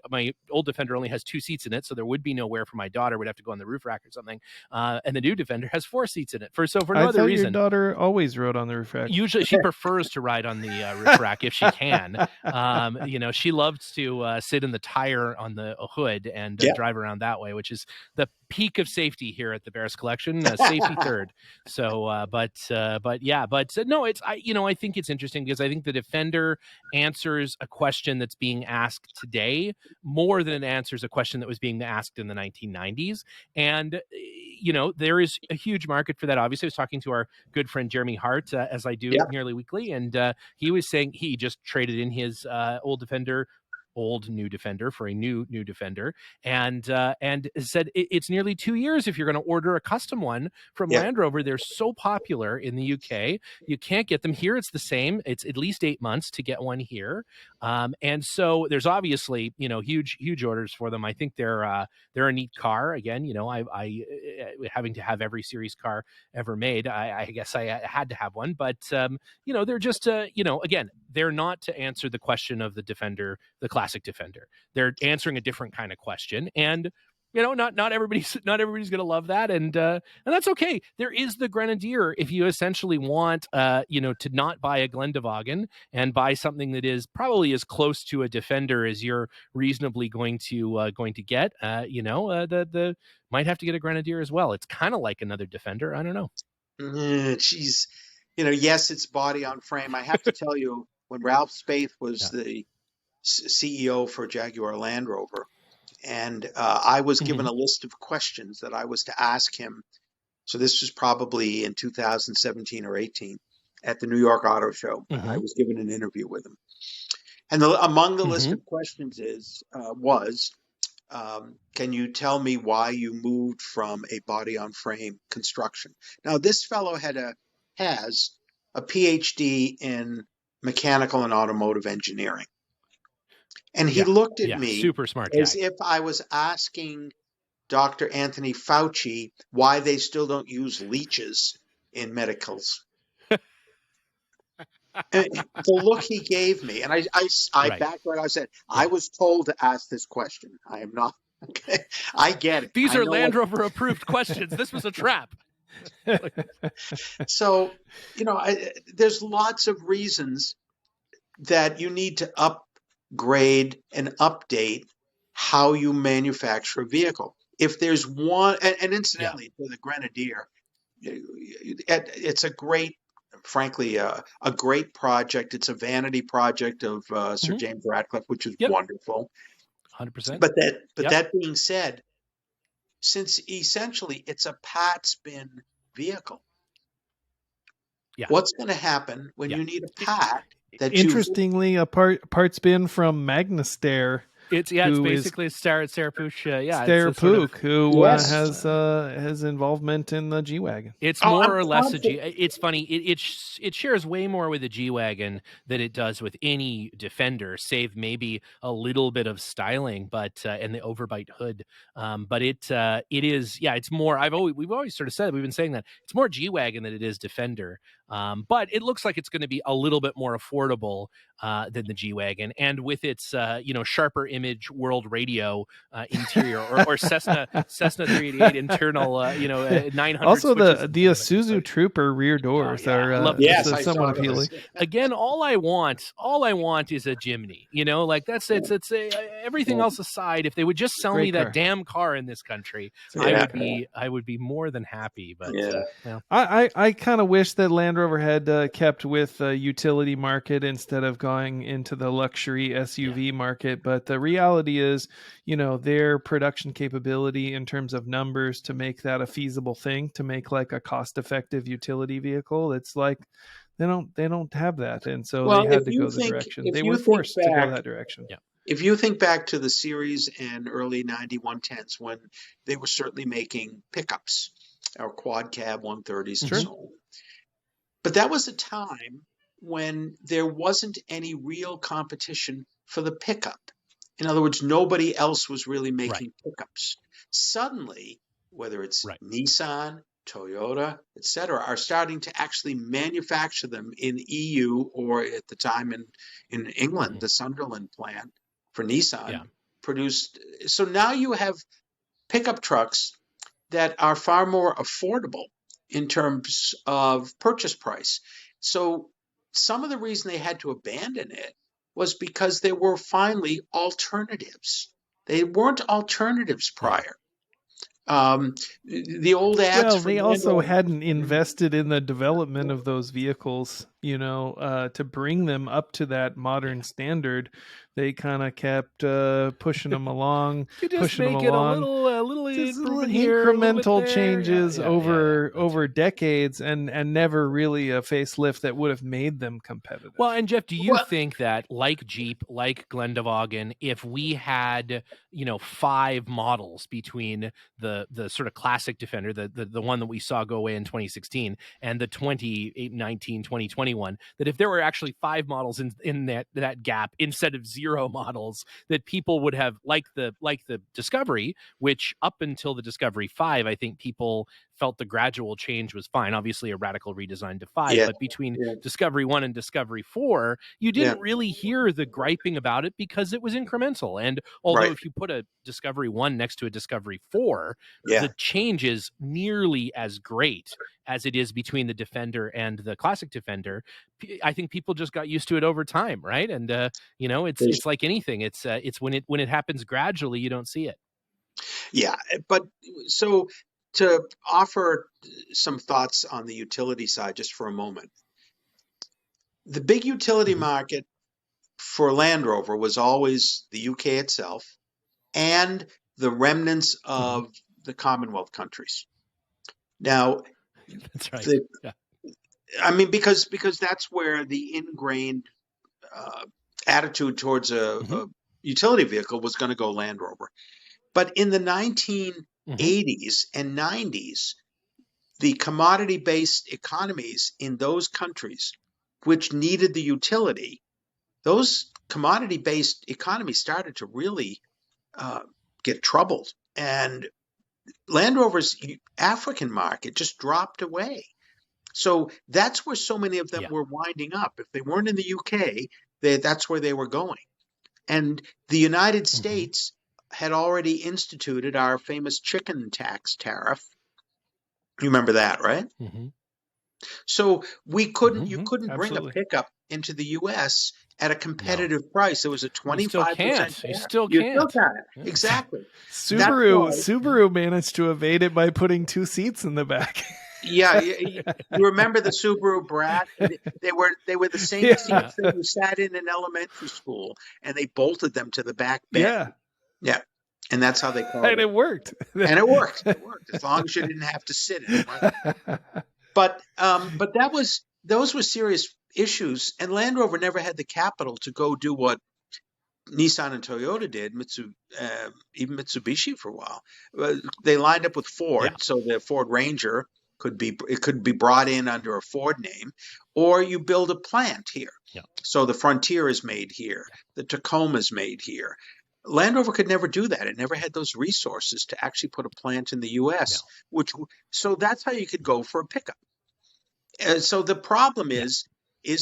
Speaker 1: My old Defender only has 2 seats in it, so there would be nowhere for my daughter. Would have to go on the roof rack or something. And the new Defender has 4 seats in it. For no other reason.
Speaker 2: Your daughter always rode on the roof rack.
Speaker 1: Usually, she prefers to ride on the roof rack if she can. She loves to sit in the tire on the hood and drive around that way, which is the peak of safety here at the Barris Collection. Safety third. So, no, I think it's interesting because I think the Defender answers a question that's being asked today more than it answers a question that was being asked in the 1990s. And, there is a huge market for that. Obviously, I was talking to our good friend Jeremy Hart, as I do nearly weekly, and he was saying he just traded in his old new Defender for a new Defender, and said it's nearly 2 years if you're going to order a custom one from Land Rover. They're so popular in the UK, you can't get them here. It's the same. It's at least 8 months to get one here, and so there's obviously huge orders for them. I think they're a neat car. Again, I having to have every series car ever made, I guess I had to have one, but they're just again, they're not to answer the question of the Defender, the classic Defender. They're answering a different kind of question, and not everybody's going to love that, and that's okay. There is the Grenadier if you essentially want to not buy a Glendewagen and buy something that is probably as close to a Defender as you're reasonably going to get. The might have to get a Grenadier as well. It's kind of like another Defender. I don't know.
Speaker 3: Yes, it's body on frame. I have to tell you, when Ralph Spaeth was the CEO for Jaguar Land Rover, and I was given a list of questions that I was to ask him. So this was probably in 2017 or 18 at the New York Auto Show. I was given an interview with him. And among the list of questions was, can you tell me why you moved from a body on frame construction? Now, this fellow has a PhD in mechanical and automotive engineering. And he looked at me
Speaker 1: super smart
Speaker 3: as if I was asking Dr. Anthony Fauci why they still don't use leeches in medicals. And the look he gave me, and I backed right. I said, I was told to ask this question. I am not. Okay, I get it.
Speaker 1: These are Land Rover approved questions. This was a trap.
Speaker 3: So, there's lots of reasons that you need to upgrade and update how you manufacture a vehicle. If there's one, and incidentally, for the Grenadier, it's a great, frankly, a great project. It's a vanity project of Sir James Ratcliffe, which is wonderful.
Speaker 1: 100%.
Speaker 3: But that being said, since essentially it's a part spin vehicle, what's going to happen when you need a part that
Speaker 2: interestingly a part spin from Magnastair?
Speaker 1: It's basically Sarah Pooch.
Speaker 2: Pook, who has involvement in the G-Wagon.
Speaker 1: It's more or less a G. It's funny. It shares way more with the G-Wagon than it does with any Defender, save maybe a little bit of styling, but and the overbite hood. But it is it's more. We've always sort of said, we've been saying that it's more G-Wagon than it is Defender. But it looks like it's going to be a little bit more affordable than the G-Wagon, and with its sharper image world radio interior or Cessna 388 internal 900.
Speaker 2: Also the Isuzu Trooper rear doors are somewhat appealing.
Speaker 1: Again, all I want is a Jimny. It's everything else aside, if they would just sell me that damn car in this country, I would be more than happy. But
Speaker 2: I kind of wish that Land Rover had kept with the utility market instead of going into the luxury SUV market. But the reality is, their production capability in terms of numbers to make that a feasible thing, to make like a cost-effective utility vehicle, it's like they don't have that, and so they had to go the direction. They were forced to go that direction.
Speaker 3: Yeah. If you think back to the series and early 9110s, when they were certainly making pickups, or quad cab 130s and so on. But that was a time when there wasn't any real competition for the pickup. In other words, nobody else was really making pickups. Suddenly, whether it's Nissan, Toyota, etc., are starting to actually manufacture them in EU, or at the time in England, the Sunderland plant for Nissan produced. So now you have pickup trucks that are far more affordable in terms of purchase price. So some of the reason they had to abandon it was because there were finally alternatives. They weren't alternatives prior. The old ads.
Speaker 2: Well, they also hadn't invested in the development of those vehicles, to bring them up to that modern standard. They kind of kept pushing them along, pushing them along.
Speaker 1: A little
Speaker 2: incremental changes over decades, and never really a facelift that would have made them competitive.
Speaker 1: Well, and Jeff, do you think that, like Jeep, like Glendavogen, if we had 5 models between the sort of classic Defender, the one that we saw go away in 2016, and the 2019, 2021, that if there were actually 5 models in that gap instead of 0 models, that people would have, like the Discovery, which up until the Discovery 5, I think people felt the gradual change was fine. Obviously a radical redesign to 5, but between Discovery 1 and Discovery 4, you didn't really hear the griping about it because it was incremental. And although if you put a Discovery 1 next to a Discovery 4, the change is nearly as great as it is between the Defender and the classic Defender. I think people just got used to it over time, right? And it's like anything. It's when it happens gradually, you don't see it.
Speaker 3: Yeah, but so to offer some thoughts on the utility side just for a moment. The big utility market for Land Rover was always the UK itself and the remnants of the Commonwealth countries. Now,
Speaker 1: that's right.
Speaker 3: I mean, because that's where the ingrained attitude towards a utility vehicle was going to go Land Rover. But in the 1980s and 90s, the commodity-based economies in those countries, which needed the utility, those commodity-based economies started to really get troubled. And Land Rover's African market just dropped away. So that's where so many of them were winding up. If they weren't in the UK, that's where they were going. And the United States had already instituted our famous chicken tax tariff. You remember that, right? So we couldn't, you couldn't bring a pickup into the U.S. at a competitive price. It was a 25%.
Speaker 1: You still can't.
Speaker 3: You still can't.
Speaker 1: Yeah.
Speaker 3: Exactly.
Speaker 2: Subaru managed to evade it by putting 2 seats in the back.
Speaker 3: Yeah, you remember the Subaru Brat? They were the same seats that you sat in elementary school, and they bolted them to the back bed. Yeah, and that's how they called it.
Speaker 2: And it worked.
Speaker 3: And it worked. It worked as long as you didn't have to sit in it. Right? But those were serious issues, and Land Rover never had the capital to go do what Nissan and Toyota did, even Mitsubishi for a while. They lined up with Ford, so the Ford Ranger could be brought in under a Ford name, or you build a plant here.
Speaker 1: Yeah.
Speaker 3: So the Frontier is made here, the Tacoma is made here. Land Rover could never do that. It never had those resources to actually put a plant in the U.S. So that's how you could go for a pickup. So the problem is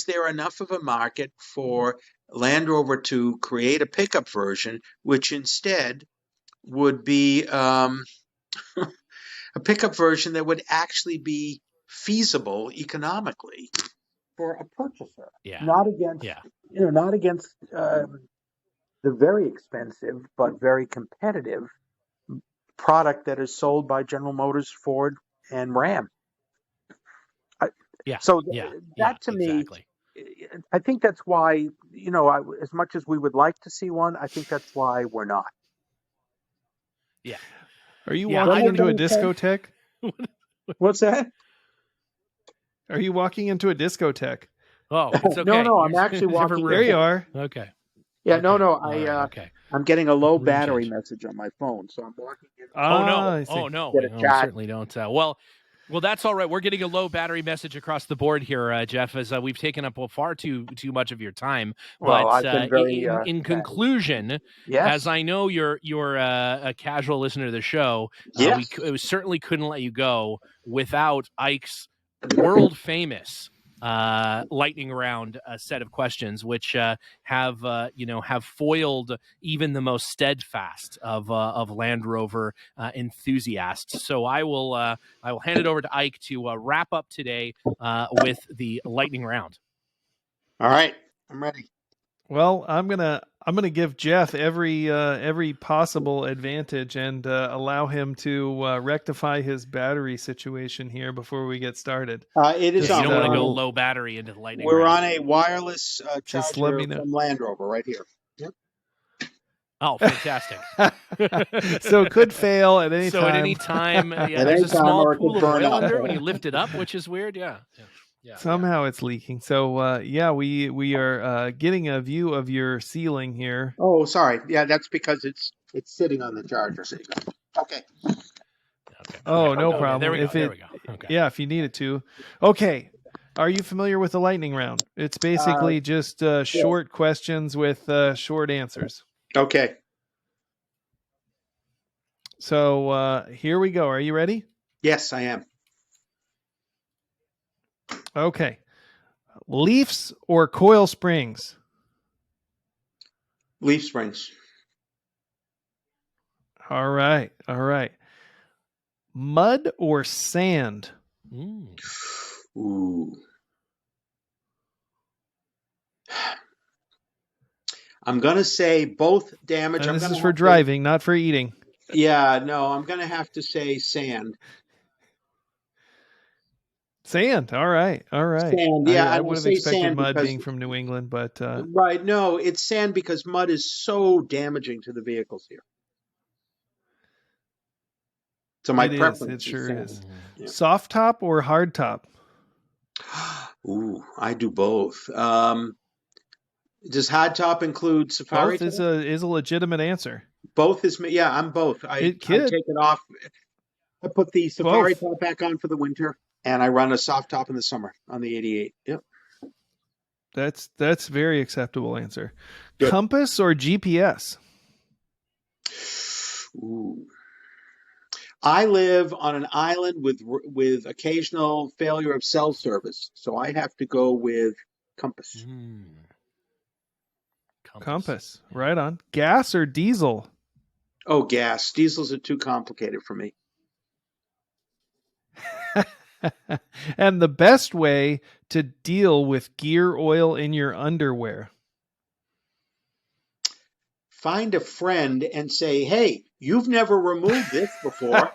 Speaker 3: there enough of a market for Land Rover to create a pickup version, which instead would be a pickup version that would actually be feasible economically for a purchaser, not against the very expensive but very competitive product that is sold by General Motors, Ford, and Ram. To me, I think that's why, as much as we would like to see one, I think that's why we're not.
Speaker 1: Yeah.
Speaker 2: Are you walking into a discotheque?
Speaker 3: What's that?
Speaker 2: Are you walking into a discotheque?
Speaker 1: Oh, it's okay.
Speaker 3: No, I'm actually walking.
Speaker 2: There you are.
Speaker 1: Okay.
Speaker 3: Yeah,
Speaker 1: okay.
Speaker 3: No.
Speaker 1: Okay.
Speaker 3: I'm getting a low battery message on my phone, so I'm walking in.
Speaker 1: Oh no! We certainly don't. Well, that's all right. We're getting a low battery message across the board here, Jeff, as we've taken up far too much of your time.
Speaker 3: Well,
Speaker 1: but
Speaker 3: I've been very,
Speaker 1: in conclusion, as I know you're a casual listener to the show, we certainly couldn't let you go without Ike's world famous lightning round set of questions, which have foiled even the most steadfast of Land Rover enthusiasts. So I will hand it over to Ike to wrap up today with the lightning round.
Speaker 3: All right, I'm ready.
Speaker 2: Well, I'm gonna give Jeff every possible advantage and allow him to rectify his battery situation here before we get started.
Speaker 3: It is.
Speaker 1: You don't want to go low battery into the lightning.
Speaker 3: We're
Speaker 1: round.
Speaker 3: on a wireless
Speaker 2: Just let
Speaker 3: charger
Speaker 2: me know.
Speaker 3: from Land Rover right here. Yep.
Speaker 1: Oh, fantastic!
Speaker 2: So it could fail at any time.
Speaker 1: So at any time, there's a small pool of oil under when you lift it up, which is weird. Yeah.
Speaker 2: Somehow it's leaking. So we are getting a view of your ceiling here.
Speaker 3: Oh, sorry. Yeah, that's because it's sitting on the charger. So okay.
Speaker 2: Oh, no problem.
Speaker 1: There we go. Okay.
Speaker 2: Yeah, if you need it to. Okay. Are you familiar with the lightning round? It's basically just short questions with short answers.
Speaker 3: Okay.
Speaker 2: So here we go. Are you ready?
Speaker 3: Yes, I am.
Speaker 2: Okay. Leafs or coil springs?
Speaker 3: Leaf springs.
Speaker 2: All right. Mud or sand?
Speaker 3: Ooh. I'm going to say both damage.
Speaker 2: And this is for driving, not for eating.
Speaker 3: Yeah, no, I'm going to have to say sand.
Speaker 2: Sand. All right.
Speaker 3: Sand. Yeah,
Speaker 2: I would have expected mud being from New England, but
Speaker 3: right. No, it's sand because mud is so damaging to the vehicles here. So my preference
Speaker 2: it sure is.
Speaker 3: Yeah.
Speaker 2: Soft top or hard top?
Speaker 3: Ooh, I do both. Does hard top include safari?
Speaker 2: Both is a legitimate answer.
Speaker 3: Both is I'm both. I take it off. I put the safari top back on for the winter, and I run a soft top in the summer on the 88. Yep.
Speaker 2: That's very acceptable answer.
Speaker 3: Good.
Speaker 2: Compass or GPS?
Speaker 3: Ooh. I live on an island with occasional failure of cell service, so I have to go with compass.
Speaker 2: Compass. Right on. Gas or diesel?
Speaker 3: Oh, gas. Diesels are too complicated for me.
Speaker 2: And the best way to deal with gear oil in your underwear.
Speaker 3: Find a friend and say, hey, you've never removed this before.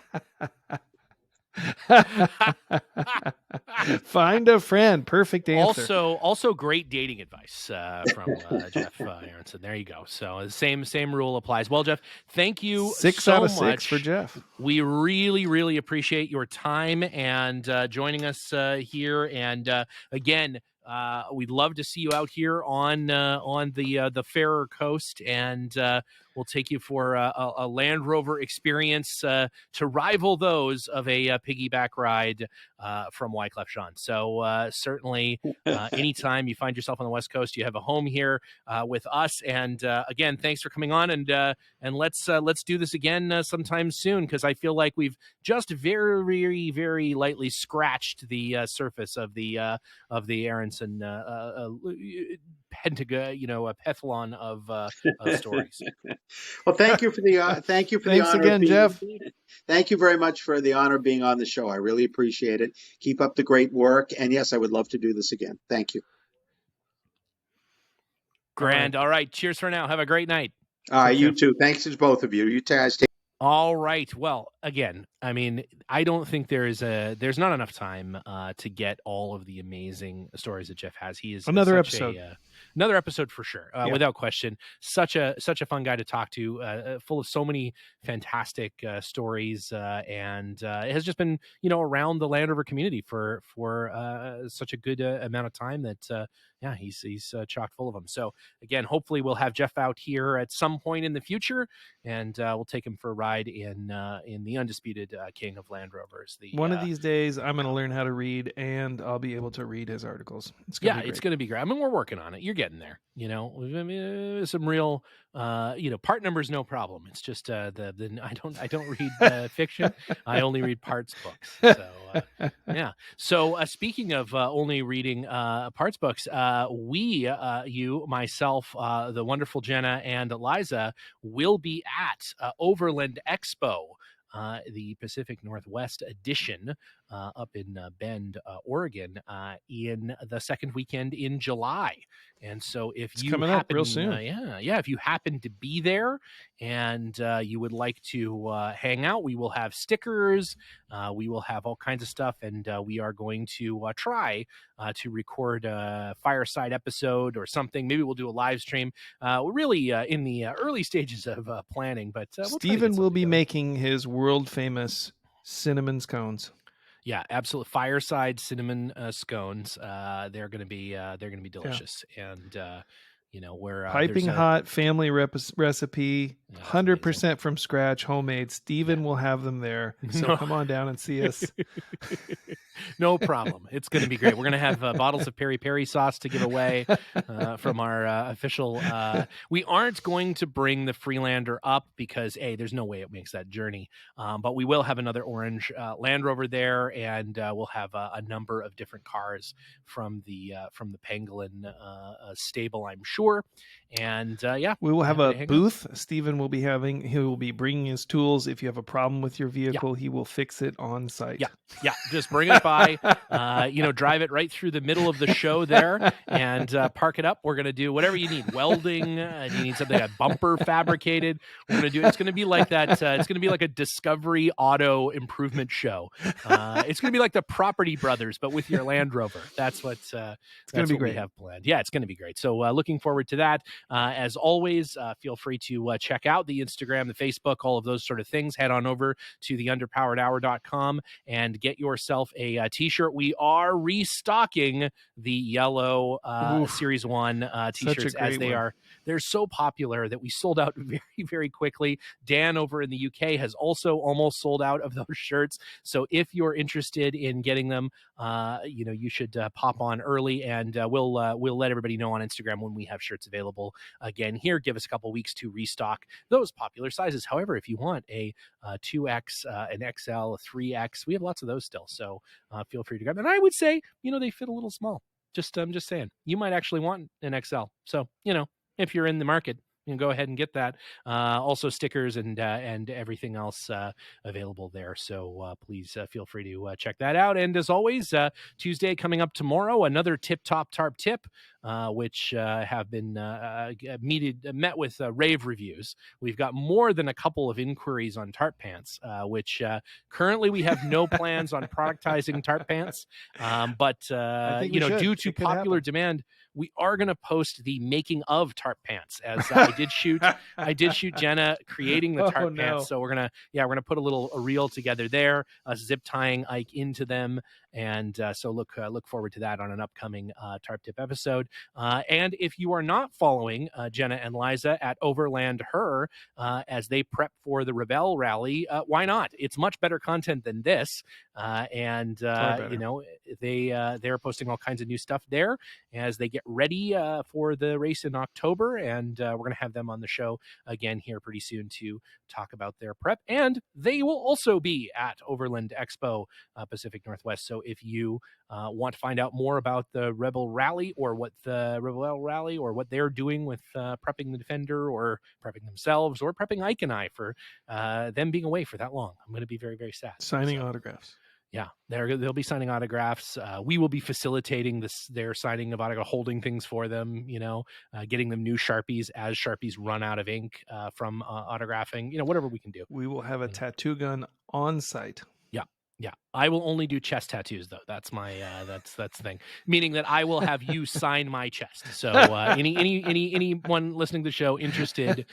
Speaker 2: Find a friend. Perfect answer.
Speaker 1: Also great dating advice from Jeff Aronson. There you go. So the same rule applies. Well, Jeff, thank you
Speaker 2: 6
Speaker 1: so
Speaker 2: out of
Speaker 1: much
Speaker 2: 6 for Jeff.
Speaker 1: We really, really appreciate your time and joining us here. And again, we'd love to see you out here on the fairer coast, and we'll take you for a Land Rover experience to rival those of a piggyback ride from Wyclef Jean. So certainly, anytime you find yourself on the West Coast, you have a home here with us. And again, thanks for coming on, and let's do this again sometime soon, because I feel like we've just very, very, very lightly scratched the surface of the Aronson a pentathlon of stories.
Speaker 3: Well, thank you for the
Speaker 2: Thanks
Speaker 3: honor
Speaker 2: again, Jeff.
Speaker 3: Thank you very much for the honor of being on the show. I really appreciate it. Keep up the great work, and yes, I would love to do this again. Thank you.
Speaker 1: Grand. All right. Cheers for now. Have a great night.
Speaker 3: All right, you too. Thanks to both of you. You guys take.
Speaker 1: All right. Well, again, I mean, I don't think there's not enough time to get all of the amazing stories that Jeff has. He is
Speaker 2: another episode
Speaker 1: for sure, without question. Such a fun guy to talk to, full of so many fantastic stories, and it has just been around the Land Rover community for such a good amount of time that he's chock full of them. So again, hopefully we'll have Jeff out here at some point in the future, and we'll take him for a ride in the undisputed king of Land Rovers.
Speaker 2: One of these days, I'm going to learn how to read, and I'll be able to read his articles. It's going to be great.
Speaker 1: I mean, we're working on it. You're getting there. Some real part numbers, no problem. It's just I don't read fiction. I only read parts books. So yeah. So speaking of only reading parts books, you, myself, the wonderful Jenna, and Eliza will be at Overland Expo, the Pacific Northwest edition, up in Bend, Oregon, in the second weekend in July. And so if you happen,
Speaker 2: up real soon.
Speaker 1: If you happen to be there and you would like to hang out, we will have stickers, we will have all kinds of stuff, and we are going to try to record a fireside episode or something. Maybe we'll do a live stream. We're really in the early stages of planning, but
Speaker 2: Stephen will be making his world famous cinnamon scones.
Speaker 1: Yeah, absolutely. Fireside cinnamon scones. They're going to be delicious, and we're
Speaker 2: piping hot family recipe, 100% from scratch, homemade. Stephen will have them there, so come on down and see us.
Speaker 1: No problem. It's going to be great. We're going to have bottles of peri peri sauce to give away from our official. We aren't going to bring the Freelander up because there's no way it makes that journey. But we will have another orange Land Rover there, and we'll have a number of different cars from the Pangolin stable, I'm sure. And
Speaker 2: we will have a booth. Stephen will be having. He will be bringing his tools. If you have a problem with your vehicle, he will fix it on site.
Speaker 1: Yeah. Just bring it by. Drive it right through the middle of the show there, and park it up. We're gonna do whatever you need. Welding. You need something, a bumper fabricated. We're gonna do. It's gonna be like that. It's gonna be like a Discovery Auto Improvement show. It's gonna be like the Property Brothers, but with your Land Rover. That's what. It's gonna be great. We have planned. Yeah, it's gonna be great. So looking forward to that. As always, feel free to check out the Instagram, the Facebook, all of those sort of things. Head on over to the underpoweredhour.com and get yourself a t-shirt. We are restocking the yellow Series 1 t-shirts, as they're so popular that we sold out very, very quickly. Dan over in the UK has also almost sold out of those shirts. So if you're interested in getting them, you should pop on early, and we'll let everybody know on Instagram when we have shirts available again here. Give us a couple weeks to restock those popular sizes. However, if you want a 2X, an XL, a 3X, we have lots of those still. So feel free to grab them. And I would say, they fit a little small. I'm just saying, you might actually want an XL. So, if you're in the market, go ahead and get that. Also stickers and everything else available there. So please feel free to check that out. And as always, Tuesday coming up tomorrow, another Tip Top Tarp tip, which have been met with rave reviews. We've got more than a couple of inquiries on tarp pants, which currently we have no plans on productizing tarp pants. But due to popular demand, we are going to post the making of tarp pants, as I did shoot Jenna creating the tarp pants. So we're gonna put a reel together there, zip tying Ike into them. And so look forward to that on an upcoming tarp tip episode. And if you are not following Jenna and Liza at Overland Her as they prep for the Rebel Rally, why not? It's much better content than this. They're posting all kinds of new stuff there as they get ready for the race in October. And we're going to have them on the show again here pretty soon to talk about their prep. And they will also be at Overland Expo Pacific Northwest. So if you want to find out more about the Rebel Rally or what they're doing with prepping the Defender or prepping themselves or prepping Ike and I for them being away for that long, I'm going to be very, very sad.
Speaker 2: Signing autographs.
Speaker 1: Yeah, they'll be signing autographs. We will be facilitating their signing of autographs, holding things for them, getting them new Sharpies as Sharpies run out of ink from autographing, whatever we can do.
Speaker 2: We will have a tattoo gun on site.
Speaker 1: Yeah. I will only do chest tattoos though. That's my that's the thing. Meaning that I will have you sign my chest. So anyone listening to the show interested,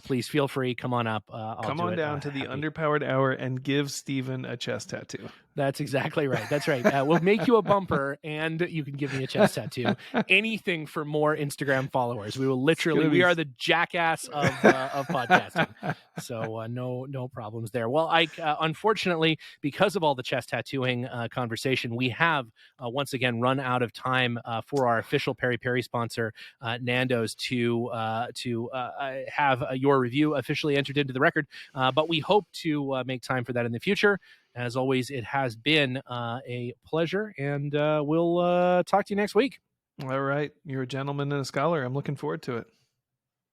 Speaker 1: please feel free. Come on up.
Speaker 2: Come on down to the Underpowered Hour and give Stephen a chest tattoo.
Speaker 1: That's exactly right. That's right. We'll make you a bumper and you can give me a chest tattoo. Anything for more Instagram followers. We will we are the jackass of podcasting. So no problems there. Well, Ike, unfortunately, because of all the chest tattooing conversation, we have once again run out of time for our official Peri Peri sponsor, Nando's, to have your review officially entered into the record. But we hope to make time for that in the future. As always, it has been a pleasure, and we'll talk to you next week.
Speaker 2: All right. You're a gentleman and a scholar. I'm looking forward to it.